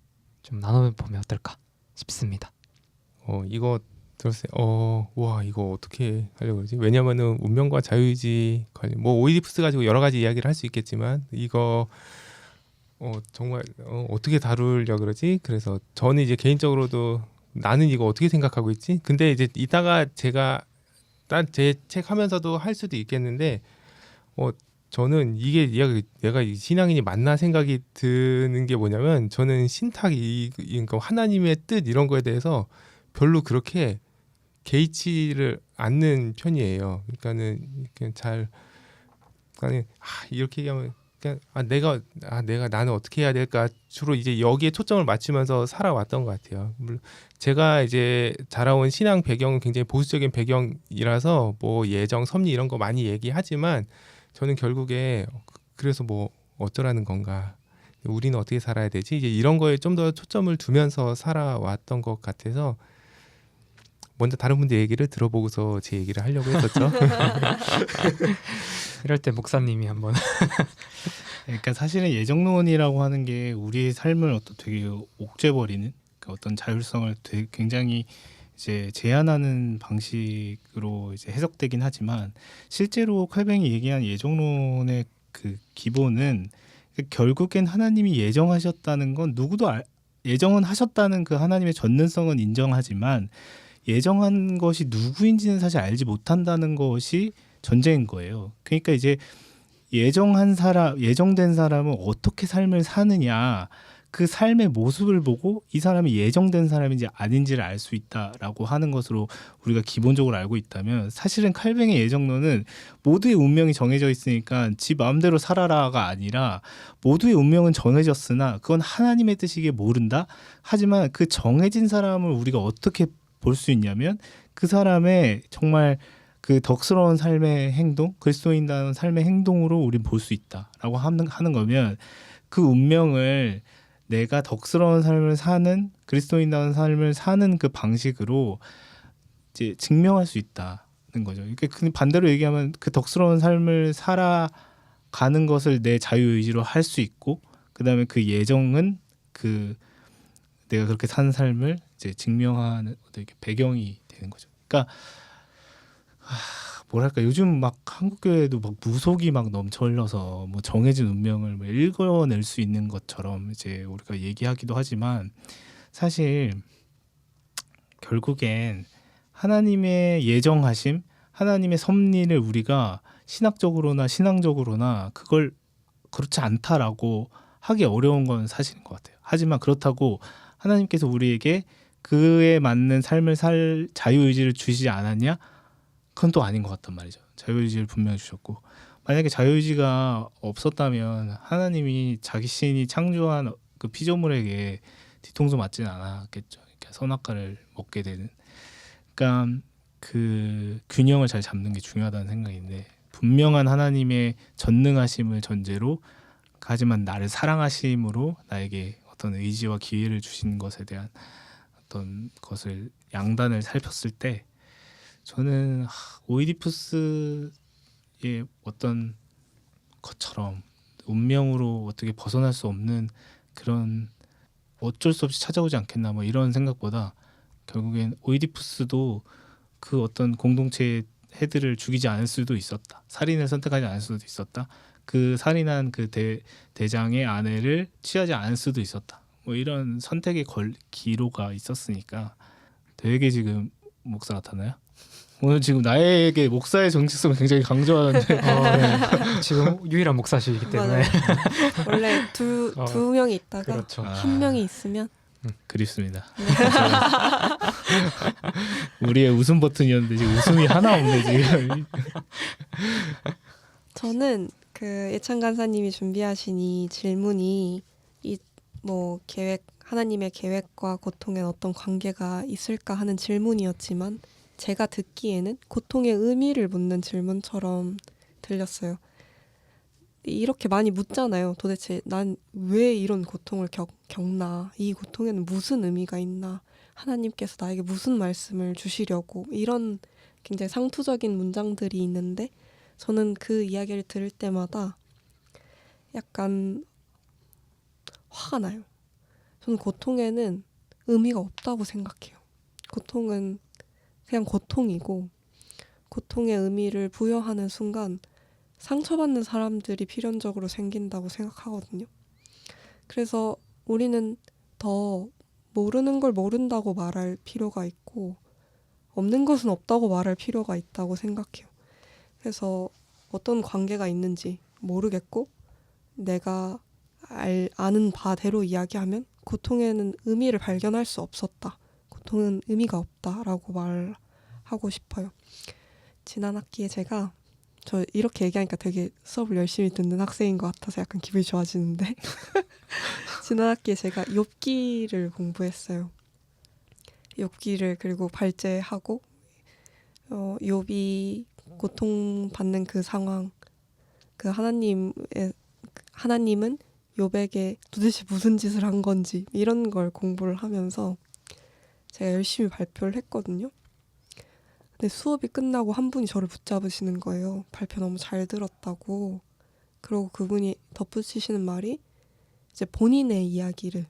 좀 나눠보면 어떨까 싶습니다. 이거 들었어요. 와 이거 어떻게 하려고 그러지? 왜냐면은 운명과 자유의지 관련 뭐 오이디푸스 가지고 여러 가지 이야기를 할 수 있겠지만 이거 정말 어떻게 다루려 그러지? 그래서 저는 이제 개인적으로도 나는 이거 어떻게 생각하고 있지? 근데 이제 이따가 제가 제 책 하면서도 할 수도 있겠는데 저는 이게 내가 신앙인이 맞나 생각이 드는 게 뭐냐면 저는 신탁이 그러니까 하나님의 뜻 이런 거에 대해서 별로 그렇게 개의치를 않는 편이에요. 그러니까는 그냥 그러니까 이렇게 얘기하면 내가 나는 어떻게 해야 될까 주로 이제 여기에 초점을 맞추면서 살아왔던 것 같아요. 물론 제가 이제 자라온 신앙 배경은 굉장히 보수적인 배경이라서 뭐 예정, 섭리 이런 거 많이 얘기하지만 저는 결국에 그래서 뭐 어쩌라는 건가, 우리는 어떻게 살아야 되지, 이제 이런 거에 좀 더 초점을 두면서 살아왔던 것 같아서 먼저 다른 분들 얘기를 들어보고서 제 얘기를 하려고 했었죠. 이럴 때 목사님이 한번 그러니까 사실은 예정론이라고 하는 게 우리의 삶을 되게 옥죄버리는 그 어떤 자율성을 되게 굉장히 이제 제한하는 방식으로 이제 해석되긴 하지만 실제로 칼뱅이 얘기한 예정론의 그 기본은 결국엔 하나님이 예정하셨다는 건 예정은 하셨다는 그 하나님의 전능성은 인정하지만 예정한 것이 누구인지는 사실 알지 못한다는 것이 전제인 거예요. 그러니까 이제 예정된 사람은 어떻게 삶을 사느냐, 그 삶의 모습을 보고 이 사람이 예정된 사람인지 아닌지를 알 수 있다라고 하는 것으로 우리가 기본적으로 알고 있다면, 사실은 칼뱅의 예정론은 모두의 운명이 정해져 있으니까 지 마음대로 살아라가 아니라 모두의 운명은 정해졌으나 그건 하나님의 뜻이기에 모른다. 하지만 그 정해진 사람을 우리가 어떻게 볼 수 있냐면 그 사람의 정말 그 덕스러운 삶의 행동, 그리스도인다운 삶의 행동으로 우린 볼 수 있다라고 하는 거면, 그 운명을 내가 덕스러운 삶을 사는, 그리스도인다운 삶을 사는 그 방식으로 이제 증명할 수 있다는 거죠. 이렇게 반대로 얘기하면 그 덕스러운 삶을 살아가는 것을 내 자유의지로 할 수 있고, 그다음에 그 예정은 그 내가 그렇게 사는 삶을 이제 증명하는 어떤 배경이 되는 거죠. 그러니까 뭐랄까, 요즘 막 한국 교회도 막 무속이 막 넘쳐 흘러서 뭐 정해진 운명을 뭐 읽어낼 수 있는 것처럼 이제 우리가 얘기하기도 하지만, 사실 결국엔 하나님의 예정하심, 하나님의 섭리를 우리가 신학적으로나 신앙적으로나 그걸 그렇지 않다라고 하기 어려운 건 사실인 것 같아요. 하지만 그렇다고 하나님께서 우리에게 그에 맞는 삶을 살 자유의지를 주시지 않았냐? 그건 또 아닌 것 같단 말이죠. 자유의지를 분명히 주셨고, 만약에 자유의지가 없었다면 하나님이 자기 신이 창조한 그 피조물에게 뒤통수 맞지는 않았겠죠. 그러니까 선악과를 먹게 되는. 그러니까 그 균형을 잘 잡는 게 중요하다는 생각인데, 분명한 하나님의 전능하심을 전제로, 하지만 나를 사랑하심으로 나에게 어떤 의지와 기회를 주신 것에 대한 어떤 것을 양단을 살폈을 때, 저는 오이디푸스의 어떤 것처럼 운명으로 어떻게 벗어날 수 없는 그런 어쩔 수 없이 찾아오지 않겠나, 뭐 이런 생각보다 결국엔 오이디푸스도 그 어떤 공동체의 헤드를 죽이지 않을 수도 있었다. 살인을 선택하지 않을 수도 있었다. 그 살인한 그 대장의 아내를 취하지 않을 수도 있었다. 뭐 이런 선택의 기로가 있었으니까. 되게 지금 목사 같았나요? 오늘 지금 나에게 목사의 정체성을 굉장히 강조하는데 네. 지금 유일한 목사시기 때문에 원래 두 명이 있다가 그렇죠. 한 명이 있으면 그립습니다. 우리의 웃음 버튼이었는데 지금 웃음이 하나 없네 지금. 저는 그 예찬 간사님이 준비하신 이 질문이 이 뭐 하나님의 계획과 고통에 어떤 관계가 있을까 하는 질문이었지만, 제가 듣기에는 고통의 의미를 묻는 질문처럼 들렸어요. 이렇게 많이 묻잖아요. 도대체 난 왜 이런 고통을 겪나? 이 고통에는 무슨 의미가 있나? 하나님께서 나에게 무슨 말씀을 주시려고? 이런 굉장히 상투적인 문장들이 있는데, 저는 그 이야기를 들을 때마다 약간 화가 나요. 저는 고통에는 의미가 없다고 생각해요. 고통은 그냥 고통이고, 고통의 의미를 부여하는 순간 상처받는 사람들이 필연적으로 생긴다고 생각하거든요. 그래서 우리는 더 모르는 걸 모른다고 말할 필요가 있고, 없는 것은 없다고 말할 필요가 있다고 생각해요. 그래서 어떤 관계가 있는지 모르겠고 내가 아는 바대로 이야기하면 고통에는 의미를 발견할 수 없었다. 고통은 의미가 없다라고 말하고 싶어요. 지난 학기에 저 이렇게 얘기하니까 되게 수업을 열심히 듣는 학생인 것 같아서 약간 기분이 좋아지는데 지난 학기에 제가 욥기를 공부했어요. 욥기를 그리고 발제하고 욥이 고통받는 그 상황, 하나님은 욥에게 도대체 무슨 짓을 한 건지 이런 걸 공부를 하면서 제가 열심히 발표를 했거든요. 근데 수업이 끝나고 한 분이 저를 붙잡으시는 거예요. 발표 너무 잘 들었다고. 그리고 그분이 덧붙이시는 말이 이제 본인의 이야기를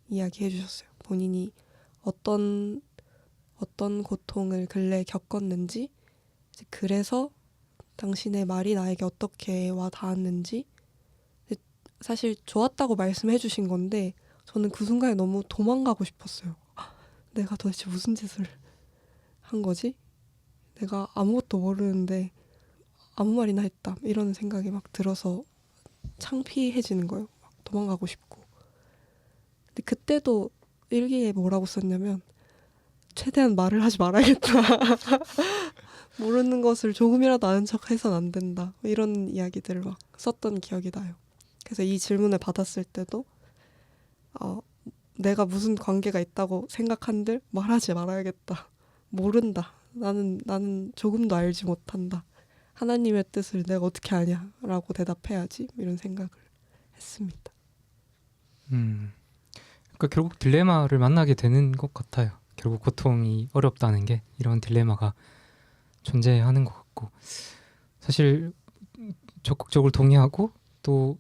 이야기해 주셨어요. 본인이 어떤 고통을 근래에 겪었는지, 이제 그래서 당신의 말이 나에게 어떻게 와 닿았는지. 사실 좋았다고 말씀해 주신 건데 저는 그 순간에 너무 도망가고 싶었어요. 내가 도대체 무슨 짓을 한 거지? 내가 아무것도 모르는데 아무 말이나 했다. 이런 생각이 막 들어서 창피해지는 거예요. 막 도망가고 싶고. 근데 그때도 일기에 뭐라고 썼냐면 최대한 말을 하지 말아야겠다. 모르는 것을 조금이라도 아는 척 해서는 안 된다. 이런 이야기들을 막 썼던 기억이 나요. 그래서 이 질문을 받았을 때도 내가 무슨 관계가 있다고 생각한들 말하지 말아야겠다. 모른다. 나는 조금도 알지 못한다. 하나님의 뜻을 내가 어떻게 아냐라고 대답해야지. 이런 생각을 했습니다. 그러니까 결국 딜레마를 만나게 되는 것 같아요. 결국 고통이 어렵다는 게 이런 딜레마가 존재하는 것 같고, 사실 적극적으로 동의하고 또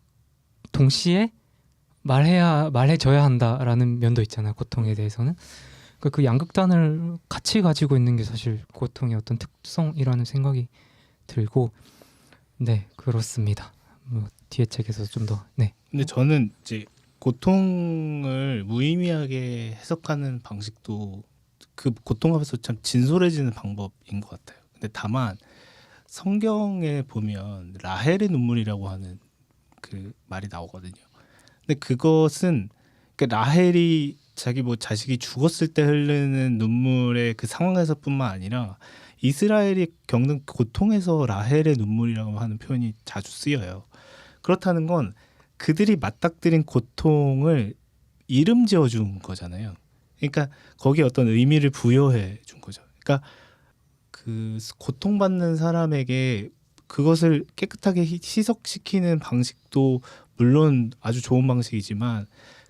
동시에 말해줘야 한다라는 면도 있잖아요. 고통에 대해서는. 그러니까 그 양극단을 같이 가지고 있는 게 사실 고통의 어떤 특성이라는 생각이 들고, 네, 그렇습니다. 뭐 뒤에 책에서 좀 더, 네. 근데 저는 이제 고통을 무의미하게 해석하는 방식도 그 고통 앞에서 참 진솔해지는 방법인 것 같아요. 근데 다만 성경에 보면 라헬의 눈물이라고 하는 그 말이 나오거든요. 근데 그것은 라헬이 자기 자식이 죽었을 때 흐르는 눈물의 그 상황에서뿐만 아니라 이스라엘이 겪는 고통에서 라헬의 눈물이라고 하는 표현이 자주 쓰여요. 그렇다는 건 그들이 맞닥뜨린 고통을 이름 지어준 거잖아요. 그러니까 거기에 어떤 의미를 부여해 준 거죠. 그러니까 그 고통받는 사람에게 그것을 깨끗하게 희석시키는 방식도 물론 아주 좋은 방식이지만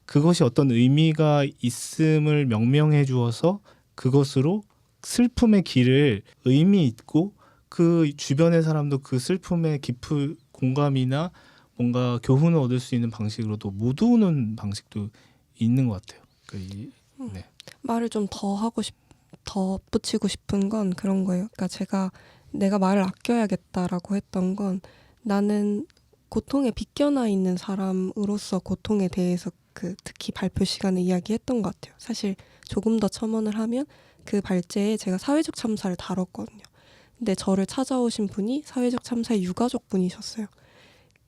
그것이 어떤 의미가 있음을 명명해 주어서 그것으로 슬픔의 길을 의미 있고 그 주변의 사람도 그 슬픔의 깊은 공감이나 뭔가 교훈을 얻을 수 있는 방식으로도 모두는 방식도 있는 것 같아요. 네. 말을 좀 더 붙이고 싶은 건 그런 거예요. 그러니까 내가 말을 아껴야겠다라고 했던 건 나는 고통에 비껴나 있는 사람으로서 고통에 대해서 특히 발표 시간에 이야기했던 것 같아요. 사실 조금 더 첨언을 하면 그 발제에 제가 사회적 참사를 다뤘거든요. 근데 저를 찾아오신 분이 사회적 참사의 유가족 분이셨어요.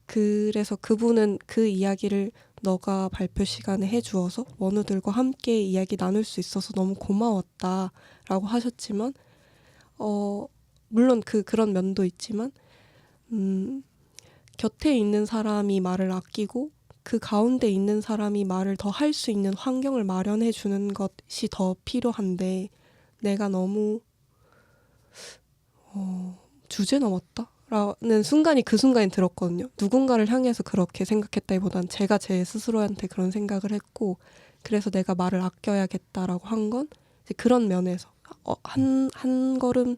그래서 그분은 그 이야기를 너가 발표 시간에 해주어서 원우들과 함께 이야기 나눌 수 있어서 너무 고마웠다라고 하셨지만 물론 그런 면도 있지만 곁에 있는 사람이 말을 아끼고 그 가운데 있는 사람이 말을 더 할 수 있는 환경을 마련해 주는 것이 더 필요한데 내가 너무 주제 넘었다? 라는 순간이 그 순간이 들었거든요. 누군가를 향해서 그렇게 생각했다기보단 제가 제 스스로한테 그런 생각을 했고 그래서 내가 말을 아껴야겠다라고 한 건 그런 면에서 한 걸음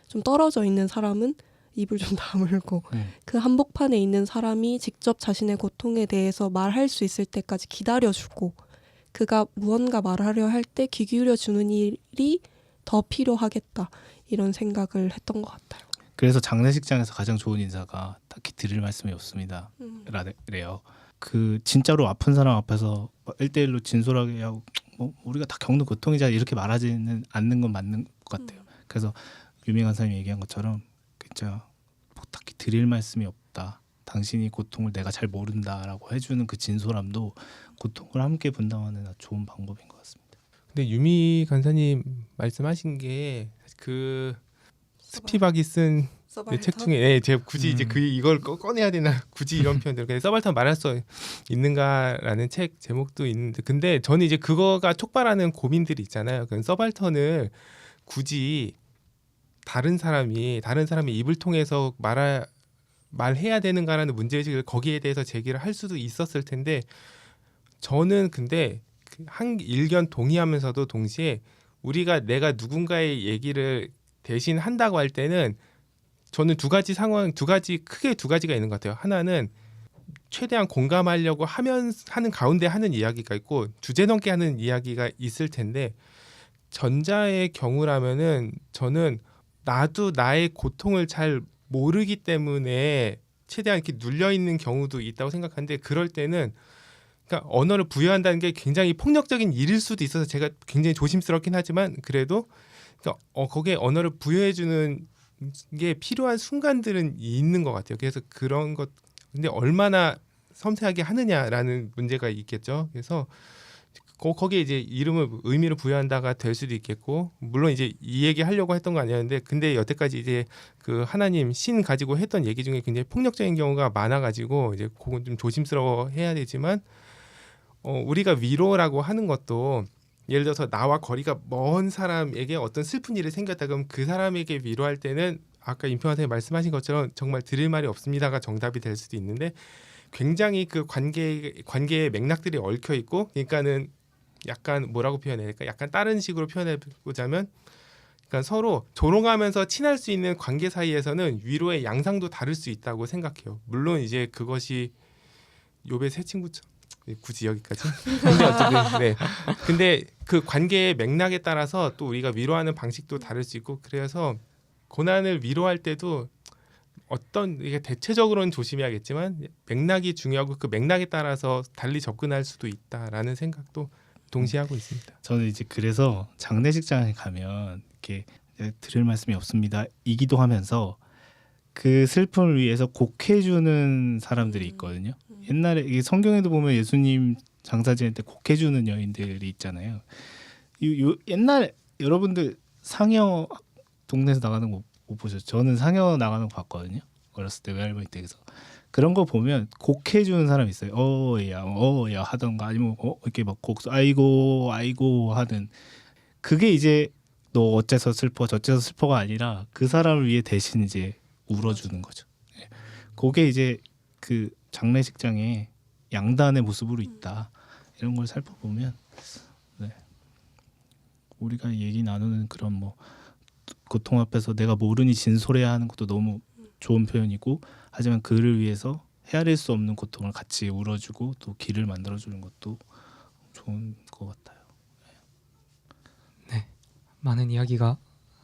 좀 떨어져 있는 사람은 입을 좀 다물고 그 한복판에 있는 사람이 직접 자신의 고통에 대해서 말할 수 있을 때까지 기다려주고 그가 무언가 말하려 할 때 귀 기울여주는 일이 더 필요하겠다 이런 생각을 했던 것 같아요. 그래서 장례식장에서 가장 좋은 인사가 딱히 드릴 말씀이 없습니다. 래요. 그 진짜로 아픈 사람 앞에서 1대1로 진솔하게 하고 우리가 다 겪는 고통이자 이렇게 말하지는 않는 건 맞는 것 같아요. 그래서 유명한 사람이 얘기한 것처럼 진짜 딱히 드릴 말씀이 없다. 당신이 고통을 내가 잘 모른다라고 해주는 그 진솔함도 고통을 함께 분담하는 아주 좋은 방법인 것 같습니다. 근데 유미 간사님 말씀하신 게 그 스피박이 쓴 책 중에 제가 굳이 이제 이걸 꺼내야 되나 굳이 이런 표현들 그냥 서발턴 말할 수 있는가라는 책 제목도 있는데 근데 저는 이제 그거가 촉발하는 고민들이 있잖아요. 그 서발턴을 굳이 다른 사람이 입을 통해서 말해야 되는가라는 문제의식을 거기에 대해서 제기를 할 수도 있었을 텐데 저는 근데 한 일견 동의하면서도 동시에 내가 누군가의 얘기를 대신 한다고 할 때는 저는 크게 두 가지가 있는 것 같아요. 하나는 최대한 공감하려고 하는 가운데 하는 이야기가 있고 주제 넘게 하는 이야기가 있을 텐데 전자의 경우라면은 저는 나도 나의 고통을 잘 모르기 때문에 최대한 이렇게 눌려 있는 경우도 있다고 생각하는데 그럴 때는 그러니까 언어를 부여한다는 게 굉장히 폭력적인 일일 수도 있어서 제가 굉장히 조심스럽긴 하지만 그래도 그러니까 거기에 언어를 부여해주는 게 필요한 순간들은 있는 것 같아요. 그래서 그런 것 근데 얼마나 섬세하게 하느냐라는 문제가 있겠죠. 그래서 거기에 이제 의미를 부여한다가 될 수도 있겠고 물론 이제 이 얘기 하려고 했던 거 아니었는데 근데 여태까지 이제 그 하나님 신 가지고 했던 얘기 중에 굉장히 폭력적인 경우가 많아가지고 이제 그건 좀 조심스러워 해야 되지만 우리가 위로라고 하는 것도 예를 들어서 나와 거리가 먼 사람에게 어떤 슬픈 일이 생겼다 그러면 그 사람에게 위로할 때는 아까 임평 선생님 말씀하신 것처럼 정말 드릴 말이 없습니다가 정답이 될 수도 있는데 굉장히 그 관계의 맥락들이 얽혀 있고 그러니까는 약간 뭐라고 표현해야 될까? 약간 다른 식으로 표현해 보자면 그러니까 서로 조롱하면서 친할 수 있는 관계 사이에서는 위로의 양상도 다를 수 있다고 생각해요. 물론 이제 그것이 욥의 새 친구처럼 굳이 여기까지. 근데 어쨌든 네. 근데 그 관계의 맥락에 따라서 또 우리가 위로하는 방식도 다를 수 있고 그래서 고난을 위로할 때도 이게 대체적으로는 조심해야겠지만 맥락이 중요하고 그 맥락에 따라서 달리 접근할 수도 있다라는 생각도 동시에 하고 있습니다. 저는 이제 그래서 장례식장에 가면 이렇게 들을 말씀이 없습니다. 이기도 하면서 그 슬픔을 위해서 곡해주는 사람들이 있거든요. 옛날에 이게 성경에도 보면 예수님 장사 지낼 때 곡해주는 여인들이 있잖아요. 옛날 여러분들 상여 동네에서 나가는 거 못 보셨죠? 저는 상여 나가는 거 봤거든요. 어렸을 때 외할머니 댁에서 그런 거 보면 곡해주는 사람이 있어요. 어야 하던가 아니면 이렇게 막 곡소 아이고 하든 그게 이제 너 어째서 슬퍼 저째서 슬퍼가 아니라 그 사람을 위해 대신 이제 울어주는 거죠. 그게 이제 그 장례식장에 양단의 모습으로 있다. 이런 걸 살펴보면 네. 우리가 얘기 나누는 그런 뭐 고통 앞에서 내가 모르니 진솔해야 하는 것도 너무 좋은 표현이고 하지만 그를 위해서 헤아릴 수 없는 고통을 같이 울어주고 또 길을 만들어주는 것도 좋은 것 같아요. 네, 많은 이야기가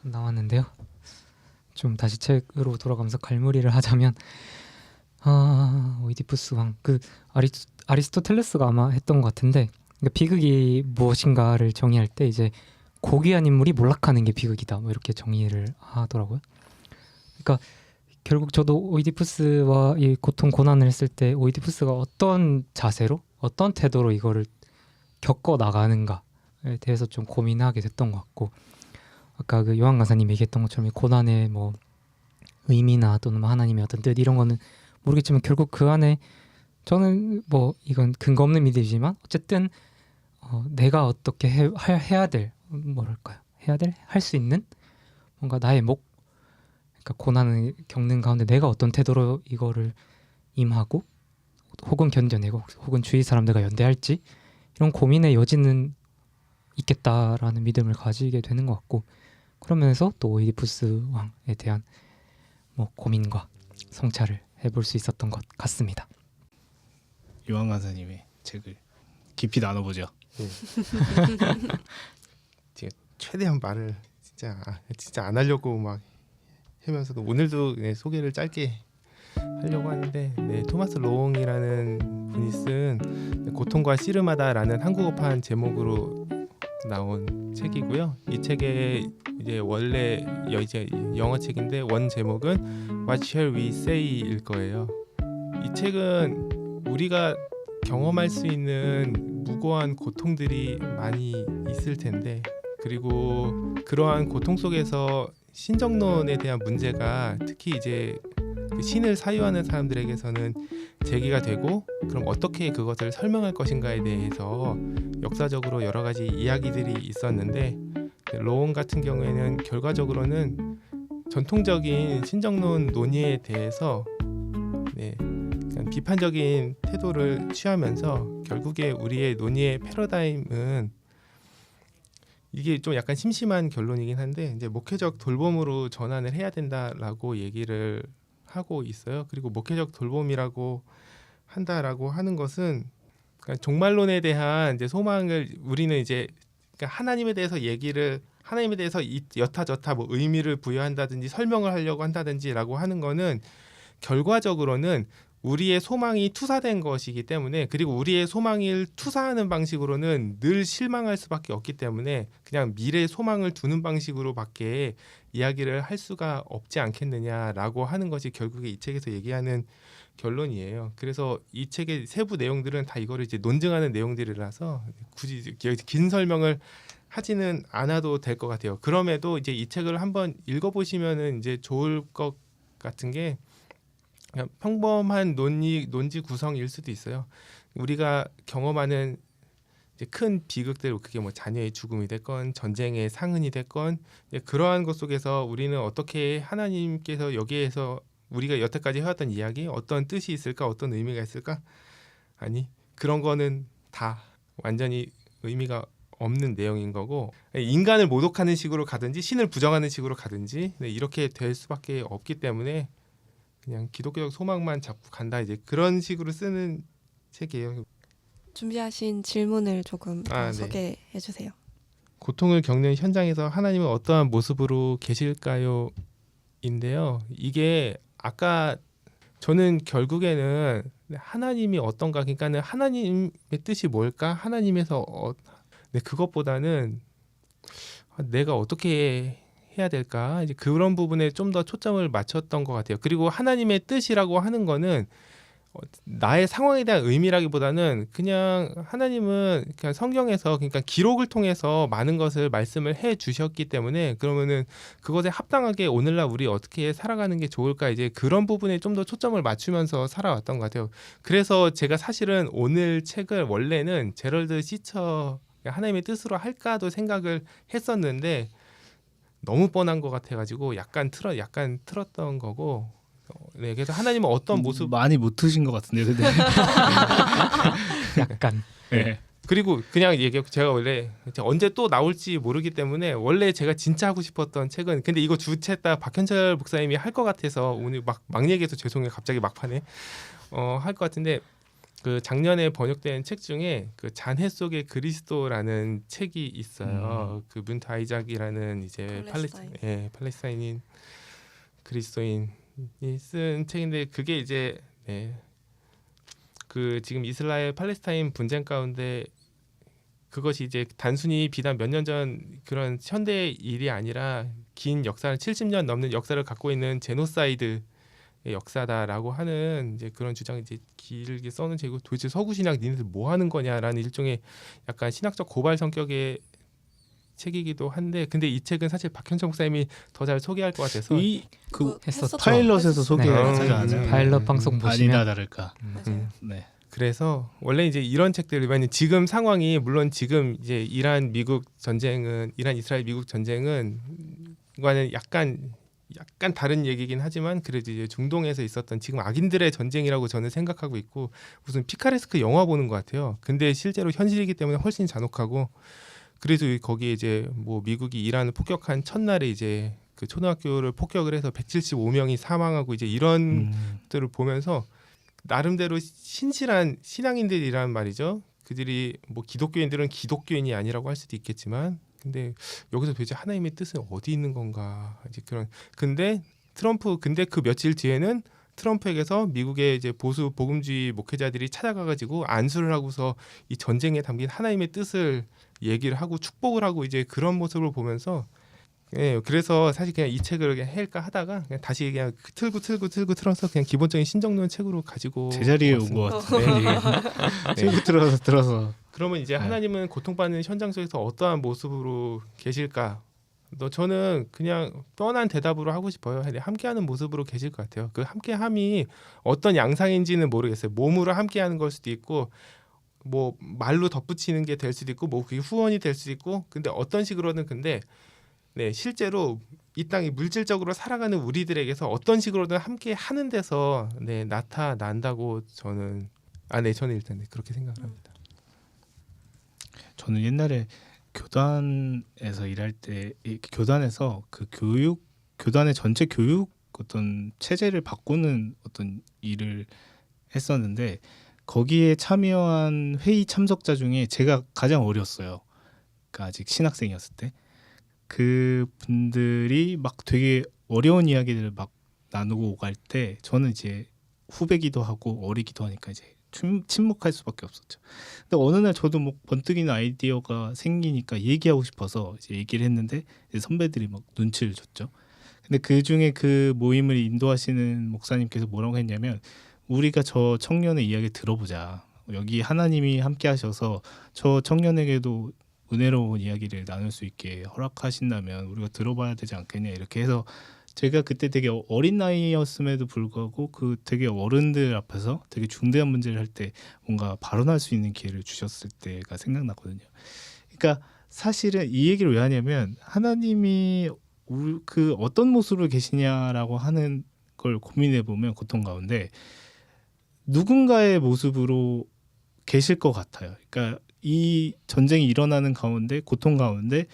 나왔는데요. 좀 다시 책으로 돌아가면서 갈무리를 하자면 오이디푸스 왕 그 아리스토텔레스가 아마 했던 것 같은데 그러니까 비극이 무엇인가를 정의할 때 이제 고귀한 인물이 몰락하는 게 비극이다 뭐 이렇게 정의를 하더라고요. 그러니까 결국 저도 오이디푸스와 이 고통 고난을 했을 때 오이디푸스가 어떤 자세로 어떤 태도로 이거를 겪어 나가는가에 대해서 좀 고민하게 됐던 것 같고 아까 그 요한 강사님 얘기했던 것처럼 이 고난의 뭐 의미나 또는 뭐 하나님의 어떤 뜻 이런 거는 모르겠지만 결국 그 안에 저는 뭐 이건 근거 없는 믿음이지만 어쨌든 내가 어떻게 해야 될 뭐랄까요 할 수 있는 뭔가 나의 목 그러니까 고난을 겪는 가운데 내가 어떤 태도로 이거를 임하고 혹은 견뎌내고 혹은 주위 사람들과 연대할지 이런 고민의 여지는 있겠다라는 믿음을 가지게 되는 것 같고 그런 면에서 또 오이디푸스 왕에 대한 뭐 고민과 성찰을 해볼 수 있었던 것 같습니다. 요한 강사님의 책을 깊이 나눠보죠. 제가 최대한 말을 진짜 안 하려고 막 하면서도 오늘도 소개를 짧게 하려고 하는데 토마스 로옹이라는 분이 쓴 고통과 씨름하다라는 한국어판 제목으로 나온 책이고요. 이 책의 이제 원래 이제 영어 책인데 원 제목은 What Shall We Say일 거예요. 이 책은 우리가 경험할 수 있는 무고한 고통들이 많이 있을 텐데, 그리고 그러한 고통 속에서 신정론에 대한 문제가 특히 이제 그 신을 사유하는 사람들에게서는 제기가 되고, 그럼 어떻게 그것을 설명할 것인가에 대해서 역사적으로 여러 가지 이야기들이 있었는데, 로운 같은 경우에는 결과적으로는 전통적인 신정론 논의에 대해서 그냥 비판적인 태도를 취하면서 결국에 우리의 논의의 패러다임은 이게 좀 약간 심심한 결론이긴 한데 이제 목회적 돌봄으로 전환을 해야 된다라고 얘기를 하고 있어요. 그리고 목회적 돌봄이라고 한다라고 하는 것은 그러니까 종말론에 대한 이제 소망을 우리는 이제 그러니까 하나님에 대해서 하나님에 대해서 여타저타 뭐 의미를 부여한다든지 설명을 하려고 한다든지라고 하는 거는 결과적으로는 우리의 소망이 투사된 것이기 때문에, 그리고 우리의 소망을 투사하는 방식으로는 늘 실망할 수밖에 없기 때문에 그냥 미래의 소망을 두는 방식으로밖에 이야기를 할 수가 없지 않겠느냐라고 하는 것이 결국에 이 책에서 얘기하는 결론이에요. 그래서 이 책의 세부 내용들은 다 이거를 이제 논증하는 내용들이라서 굳이 긴 설명을 하지는 않아도 될 것 같아요. 그럼에도 이제 이 책을 한번 읽어보시면은 이제 좋을 것 같은 게 그냥 평범한 논지 구성일 수도 있어요. 우리가 경험하는 이제 큰 비극들, 그게 뭐 자녀의 죽음이 됐건 전쟁의 상흔이 됐건 그러한 것 속에서 우리는 어떻게 하나님께서 여기에서 우리가 여태까지 해왔던 이야기 어떤 뜻이 있을까, 어떤 의미가 있을까? 아니, 그런 거는 다 완전히 의미가 없는 내용인 거고, 인간을 모독하는 식으로 가든지 신을 부정하는 식으로 가든지 이렇게 될 수밖에 없기 때문에 그냥 기독교적 소망만 잡고 간다, 이제 그런 식으로 쓰는 책이에요. 준비하신 질문을 조금 더 네. 소개해 주세요. 고통을 겪는 현장에서 하나님은 어떠한 모습으로 계실까요? 인데요. 이게 아까 저는 결국에는 하나님이 어떤가, 그러니까는 하나님의 뜻이 뭘까? 하나님에서 그것보다는 내가 어떻게 해야 될까? 이제 그런 부분에 좀 더 초점을 맞췄던 것 같아요. 그리고 하나님의 뜻이라고 하는 거는 나의 상황에 대한 의미라기보다는 그냥 하나님은 그냥 성경에서, 그러니까 기록을 통해서 많은 것을 말씀을 해 주셨기 때문에 그러면은 그것에 합당하게 오늘날 우리 어떻게 살아가는 게 좋을까, 이제 그런 부분에 좀 더 초점을 맞추면서 살아왔던 것 같아요. 그래서 제가 사실은 오늘 책을 원래는 제럴드 시처 하나님의 뜻으로 할까도 생각을 했었는데 너무 뻔한 것 같아가지고 약간 틀었던 거고. 네, 그래서 하나님은 어떤 모습, 많이 못 트신 것 같은데 근데. 약간 네. 그리고 그냥 제가 원래 언제 또 나올지 모르기 때문에 원래 제가 진짜 하고 싶었던 책은, 근데 이거 주최했다 박현철 목사님이 할 것 같아서 오늘 막 얘기해서 죄송해요. 갑자기 막판에 할 것 같은데, 그 작년에 번역된 책 중에 그 잔해 속의 그리스도라는 책이 있어요. 그 문트 아이작이라는 이제 팔레스타인인 그리스도인이 쓴 책인데, 그게 이제 그 지금 이스라엘 팔레스타인 분쟁 가운데 그것이 이제 단순히 비단 몇 년 전 그런 현대 일이 아니라 긴 역사를 70년 넘는 역사를 갖고 있는 제노사이드의 역사다라고 하는 이제 그런 주장이 이제 길게 써는 책이고, 도대체 서구 신학 니네들 뭐 하는 거냐라는 일종의 약간 신학적 고발 성격의 책이기도 한데, 근데 이 책은 사실 박현철 목사님이 더 잘 소개할 것 같아서 그 했었죠. 파일럿에서 소개하지 네. 않아요? 파일럿 방송 아니나 보시면 다를까. 맞아요. 네. 그래서 원래 이제 이런 책들, 지금 상황이 물론 지금 이제 이란 이스라엘 미국 전쟁은 과는 약간 다른 얘기긴 하지만 그래도 이제 중동에서 있었던 지금 악인들의 전쟁이라고 저는 생각하고 있고, 무슨 피카레스크 영화 보는 것 같아요. 근데 실제로 현실이기 때문에 훨씬 잔혹하고, 그래서 거기에 이제 뭐 미국이 이란을 폭격한 첫날에 이제 그 초등학교를 폭격을 해서 175명이 사망하고 이제 이런 것들을 보면서 나름대로 신실한 신앙인들이란 말이죠. 그들이 뭐 기독교인들은 기독교인이 아니라고 할 수도 있겠지만, 근데 여기서 도대체 하나님의 뜻은 어디 있는 건가, 이제 그런. 근데 그 며칠 뒤에는 트럼프에게서 미국의 이제 보수 복음주의 목회자들이 찾아가가지고 안수를 하고서 이 전쟁에 담긴 하나님의 뜻을 얘기를 하고 축복을 하고 이제 그런 모습을 보면서 예, 그래서 사실 그냥 이 책을 그냥 할까 하다가 그냥 다시 그냥 틀어서 그냥 기본적인 신정론 책으로 가지고 제자리에 온 왔습니다. 것 같은데 친구 들어서 그러면 이제 네. 하나님은 고통받는 현장 속에서 어떠한 모습으로 계실까? 저는 그냥 뻔한 대답으로 하고 싶어요. 함께하는 모습으로 계실 것 같아요. 그 함께함이 어떤 양상인지는 모르겠어요. 몸으로 함께하는 걸 수도 있고, 뭐 말로 덧붙이는 게 될 수도 있고, 뭐 그게 후원이 될 수도 있고, 근데 어떤 식으로는 근데 네 실제로 이 땅이 물질적으로 살아가는 우리들에게서 어떤 식으로든 함께하는 데서 네 나타난다고 저는 저는 일단 네, 그렇게 생각을 합니다. 저는 옛날에 교단에서 일할 때 이 교단에서 그 교단의 전체 교육 어떤 체제를 바꾸는 어떤 일을 했었는데 거기에 참여한 회의 참석자 중에 제가 가장 어렸어요. 그러니까 아직 신학생이었을 때 그 분들이 막 되게 어려운 이야기들을 막 나누고 오갈 때 저는 이제 후배기도 하고 어리기도 하니까 이제 침묵할 수밖에 없었죠. 근데 어느 날 저도 뭐 번뜩이는 아이디어가 생기니까 얘기하고 싶어서 이제 얘기를 했는데 이제 선배들이 막 눈치를 줬죠. 근데 그 중에 그 모임을 인도하시는 목사님께서 뭐라고 했냐면 우리가 저 청년의 이야기 들어보자. 여기 하나님이 함께 하셔서 저 청년에게도 은혜로운 이야기를 나눌 수 있게 허락하신다면 우리가 들어봐야 되지 않겠냐 이렇게 해서 제가 그때 되게 어린 나이였음에도 불구하고 그 되게 어른들 앞에서 되게 중대한 문제를 할 때 뭔가 발언할 수 있는 기회를 주셨을 때가 생각나거든요. 그러니까 사실은 이 얘기를 왜 하냐면 하나님이 그 어떤 모습으로 계시냐라고 하는 걸 고민해 보면 고통 가운데 누군가의 모습으로 계실 것 같아요. 그러니까 이 전쟁이 일어나는 가운데 고통 가운데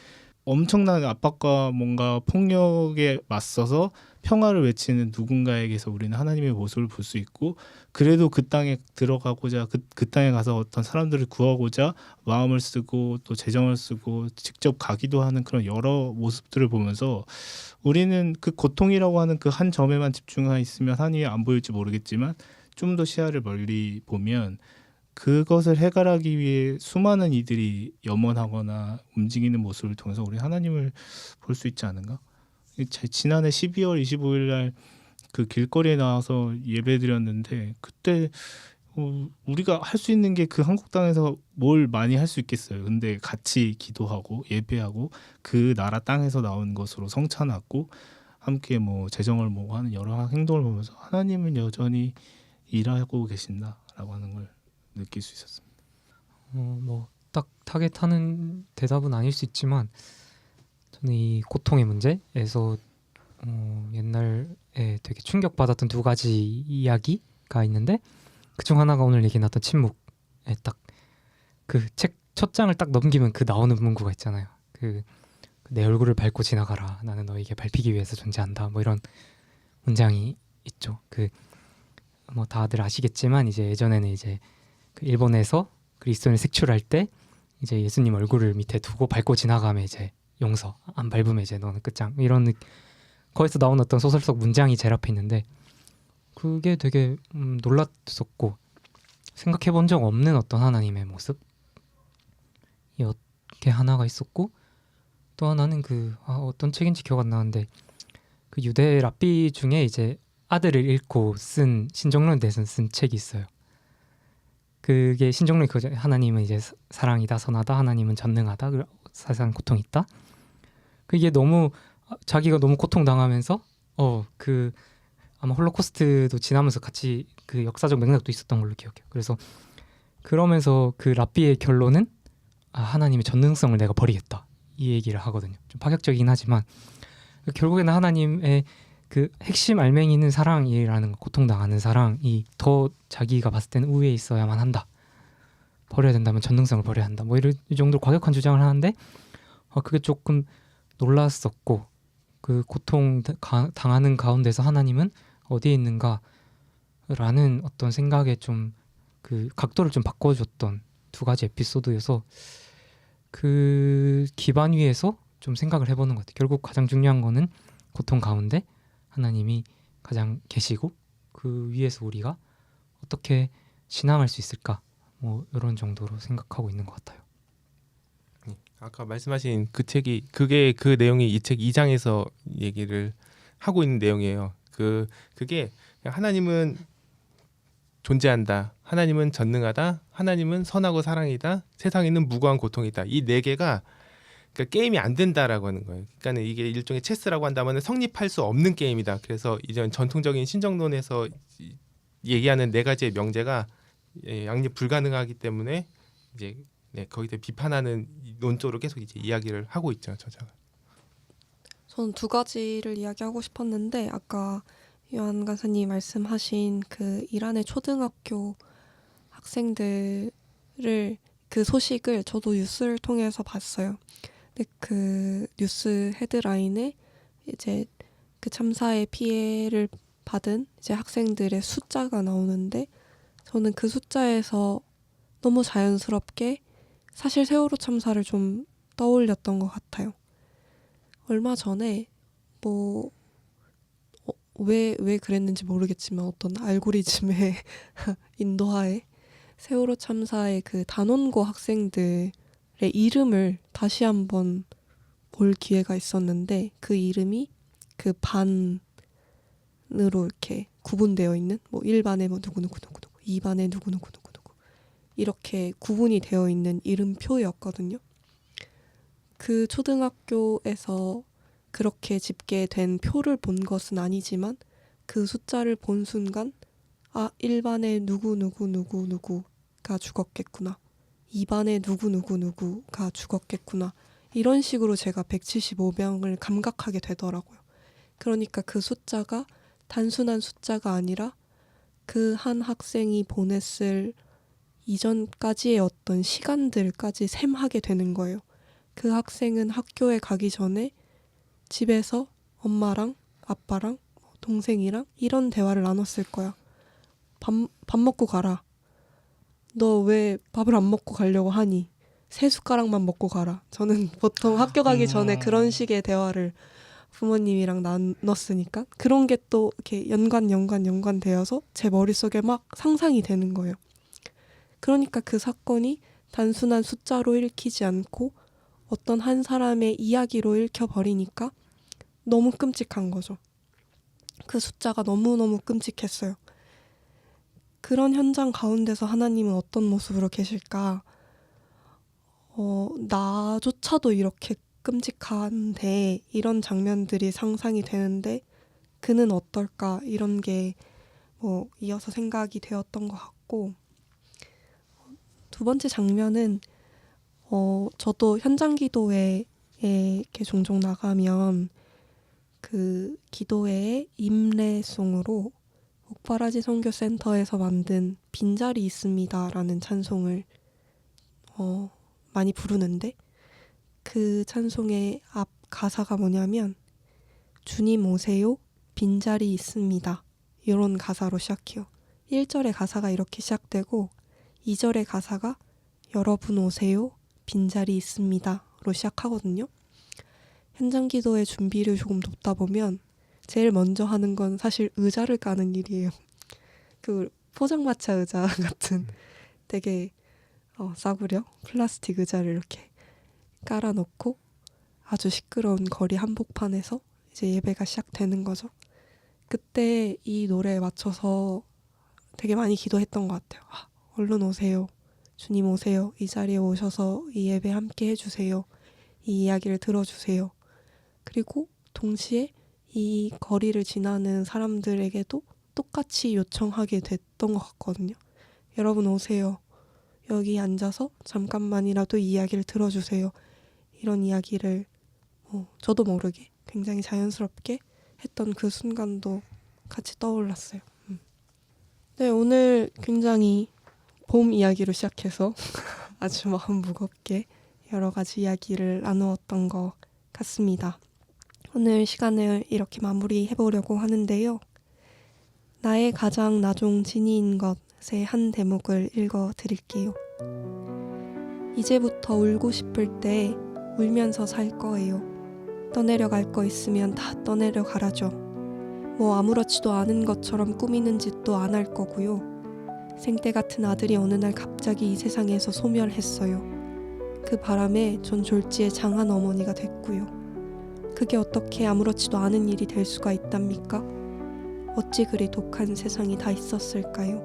엄청난 압박과 뭔가 폭력에 맞서서 평화를 외치는 누군가에게서 우리는 하나님의 모습을 볼 수 있고 그래도 그 땅에 들어가고자 그 땅에 가서 어떤 사람들을 구하고자 마음을 쓰고 또 재정을 쓰고 직접 가기도 하는 그런 여러 모습들을 보면서 우리는 그 고통이라고 하는 그 한 점에만 집중해 있으면 하나님이 안 보일지 모르겠지만 좀 더 시야를 멀리 보면 그것을 해결하기 위해 수많은 이들이 염원하거나 움직이는 모습을 통해서 우리 하나님을 볼 수 있지 않은가? 지난해 12월 25일 날 그 길거리에 나와서 예배드렸는데 그때 우리가 할 수 있는 게 그 한국 땅에서 뭘 많이 할 수 있겠어요. 근데 같이 기도하고 예배하고 그 나라 땅에서 나온 것으로 성찬하고 함께 뭐 재정을 모으고 하는 여러 행동을 보면서 하나님은 여전히 일하고 계신다라고 하는 걸 느낄 수 있었습니다. 뭐 딱 타겟하는 대답은 아닐 수 있지만 저는 이 고통의 문제에서 옛날에 되게 충격받았던 두 가지 이야기가 있는데 그중 하나가 오늘 얘기 나왔던 침묵에 딱 그 책 첫 장을 딱 넘기면 그 나오는 문구가 있잖아요. 그 내 얼굴을 밟고 지나가라. 나는 너에게 밟히기 위해서 존재한다. 뭐 이런 문장이 있죠. 그 뭐 다들 아시겠지만 이제 예전에는 이제 그 일본에서 그리스도인을 색출할 때 이제 예수님 얼굴을 밑에 두고 밟고 지나가면 이제 용서, 안 밟으면 이제 너는 끝장 이런 거기서 나온 어떤 소설 속 문장이 제일 앞에 있는데 그게 되게 놀랐었고 생각해 본 적 없는 어떤 하나님의 모습이 이렇게 하나가 있었고 또 하나는 어떤 책인지 기억 안 나는데 그 유대 랍비 중에 이제 아들을 잃고 쓴 신정론에 대해서 쓴 책이 있어요. 그게 신정론이 그거죠. 하나님은 이제 사랑이다, 선하다, 하나님은 전능하다, 사실상 고통이 있다. 그게 너무 자기가 너무 고통당하면서 그 아마 홀로코스트도 지나면서 같이 그 역사적 맥락도 있었던 걸로 기억해요. 그래서 그러면서 그 랍비의 결론은 하나님의 전능성을 내가 버리겠다 이 얘기를 하거든요. 좀 파격적이긴 하지만 결국에는 하나님의 그 핵심 알맹이는 사랑이라는 거, 고통당하는 사랑이 더 자기가 봤을 때는 우위에 있어야만 한다. 버려야 된다면 전능성을 버려야 한다. 뭐 이 정도로 과격한 주장을 하는데 그게 조금 놀랐었고 그 고통 당하는 가운데서 하나님은 어디에 있는가라는 어떤 생각에 좀 그 각도를 좀 바꿔줬던 두 가지 에피소드여서 그 기반 위에서 좀 생각을 해보는 것 같아요. 결국 가장 중요한 거는 고통 가운데 하나님이 가장 계시고 그 위에서 우리가 어떻게 신앙할 수 있을까 뭐 이런 정도로 생각하고 있는 것 같아요. 아까 말씀하신 그 책이 그게 그 내용이 이 책 2장에서 얘기를 하고 있는 내용이에요. 그게 하나님은 존재한다. 하나님은 전능하다. 하나님은 선하고 사랑이다. 세상에는 무고한 고통이다. 이 네 개가 그러니까 게임이 안 된다라고 하는 거예요. 그러니까 이게 일종의 체스라고 한다면 성립할 수 없는 게임이다. 그래서 이제 전통적인 신정론에서 얘기하는 네 가지의 명제가 양립 불가능하기 때문에 이제 거기에 비판하는 논조로 계속 이제 이야기를 하고 있죠, 저자가. 저는 두 가지를 이야기하고 싶었는데 아까 요한 간사님 말씀하신 그 이란의 초등학교 학생들을 그 소식을 저도 뉴스를 통해서 봤어요. 근데 그 뉴스 헤드라인에 이제 그 참사의 피해를 받은 이제 학생들의 숫자가 나오는데 저는 그 숫자에서 너무 자연스럽게 사실 세월호 참사를 좀 떠올렸던 것 같아요. 얼마 전에 왜 그랬는지 모르겠지만 어떤 알고리즘의 인도하에 세월호 참사의 그 단원고 학생들의 이름을 다시 한번 볼 기회가 있었는데 그 이름이 그 반으로 이렇게 구분되어 있는 뭐 1반에 뭐 누구누구누구 2반에 누구누구누구 이렇게 구분이 되어 있는 이름표였거든요. 그 초등학교에서 그렇게 집계된 표를 본 것은 아니지만 그 숫자를 본 순간 1반에 누구누구누구누구가 죽었겠구나. 2반에 누구누구누구가 죽었겠구나. 이런 식으로 제가 175명을 감각하게 되더라고요. 그러니까 그 숫자가 단순한 숫자가 아니라 그 한 학생이 보냈을 이전까지의 어떤 시간들까지 셈하게 되는 거예요. 그 학생은 학교에 가기 전에 집에서 엄마랑 아빠랑 동생이랑 이런 대화를 나눴을 거야. 밥 먹고 가라. 너 왜 밥을 안 먹고 가려고 하니? 3숟가락만 먹고 가라. 저는 보통 학교 가기 전에 그런 식의 대화를 부모님이랑 나눴으니까 그런 게 또 이렇게 연관되어서 제 머릿속에 막 상상이 되는 거예요. 그러니까 그 사건이 단순한 숫자로 읽히지 않고 어떤 한 사람의 이야기로 읽혀버리니까 너무 끔찍한 거죠. 그 숫자가 너무너무 끔찍했어요. 그런 현장 가운데서 하나님은 어떤 모습으로 계실까? 나조차도 이렇게 끔찍한데 이런 장면들이 상상이 되는데 그는 어떨까? 이런 게 이어서 생각이 되었던 것 같고 두 번째 장면은 저도 현장 기도회에 이렇게 종종 나가면 그 기도회의 임례송으로 옥바라지 선교센터에서 만든 빈자리 있습니다라는 찬송을 많이 부르는데 그 찬송의 앞 가사가 뭐냐면 주님 오세요 빈자리 있습니다 이런 가사로 시작해요. 1절의 가사가 이렇게 시작되고 2절의 가사가 여러분 오세요 빈자리 있습니다로 시작하거든요. 현장 기도의 준비를 조금 돕다 보면 제일 먼저 하는 건 사실 의자를 까는 일이에요. 그 포장마차 의자 같은 되게 싸구려 플라스틱 의자를 이렇게 깔아놓고 아주 시끄러운 거리 한복판에서 이제 예배가 시작되는 거죠. 그때 이 노래에 맞춰서 되게 많이 기도했던 것 같아요. 얼른 오세요. 주님 오세요. 이 자리에 오셔서 이 예배 함께 해주세요. 이 이야기를 들어주세요. 그리고 동시에 이 거리를 지나는 사람들에게도 똑같이 요청하게 됐던 것 같거든요. 여러분 오세요. 여기 앉아서 잠깐만이라도 이 이야기를 들어주세요. 이런 이야기를 저도 모르게 굉장히 자연스럽게 했던 그 순간도 같이 떠올랐어요. 네, 오늘 굉장히 봄 이야기로 시작해서 아주 마음 무겁게 여러 가지 이야기를 나누었던 것 같습니다. 오늘 시간을 이렇게 마무리해보려고 하는데요. 나의 가장 나종 진이인 것의 한 대목을 읽어드릴게요. 이제부터 울고 싶을 때 울면서 살 거예요. 떠내려갈 거 있으면 다 떠내려가라죠. 뭐 아무렇지도 않은 것처럼 꾸미는 짓도 안 할 거고요. 생때 같은 아들이 어느 날 갑자기 이 세상에서 소멸했어요. 그 바람에 전 졸지에 장한 어머니가 됐고요. 그게 어떻게 아무렇지도 않은 일이 될 수가 있답니까? 어찌 그리 독한 세상이 다 있었을까요?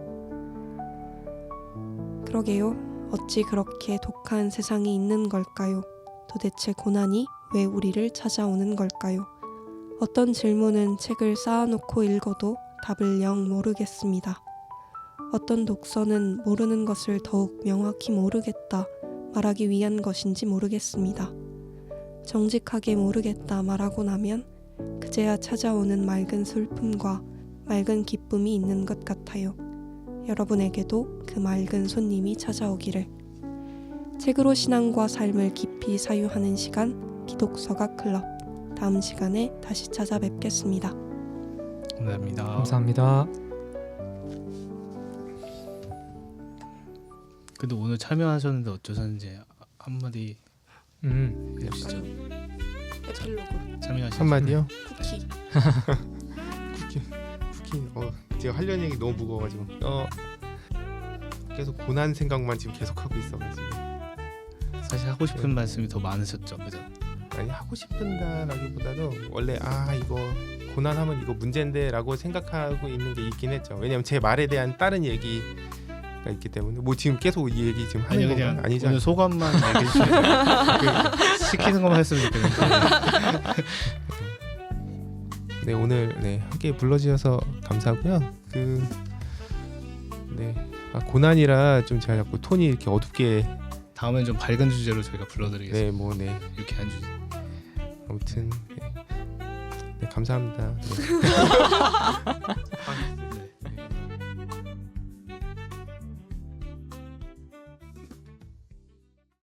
그러게요. 어찌 그렇게 독한 세상이 있는 걸까요? 도대체 고난이 왜 우리를 찾아오는 걸까요? 어떤 질문은 책을 쌓아놓고 읽어도 답을 영 모르겠습니다. 어떤 독서는 모르는 것을 더욱 명확히 모르겠다 말하기 위한 것인지 모르겠습니다. 정직하게 모르겠다 말하고 나면 그제야 찾아오는 맑은 슬픔과 맑은 기쁨이 있는 것 같아요. 여러분에게도 그 맑은 손님이 찾아오기를. 책으로 신앙과 삶을 깊이 사유하는 시간 기독서가 클럽. 다음 시간에 다시 찾아뵙겠습니다. 감사합니다. 감사합니다. 근데 오늘 참여하셨는데 어쩌셨는지 한마디 해주시죠. 에필로그 참여하신 한마디요? 쿠키. 쿠키. 제가 하려는 얘기 너무 무거워가지고 계속 고난 생각만 지금 계속 하고 있어가지고 사실 하고 싶은 말씀이 더 많으셨죠, 그죠? 아니 하고 싶은다라기보다도 원래 이거 고난하면 이거 문제인데라고 생각하고 있는 게 있긴 했죠. 왜냐면 제 말에 대한 다른 얘기가 있기 때문에 뭐 지금 계속 이 얘기 지금 하는 아니 건 그냥 아니죠. 오늘 소감만 얘기해 주시면 시키는 것만 했으면 좋겠는데. 네 오늘 함께 불러주셔서 감사하고요. 고난이라 좀 제가 자꾸 톤이 이렇게 어둡게 다음엔 좀 밝은 주제로 저희가 불러드리겠습니다. 유쾌한 주제. 아무튼 감사합니다. 네.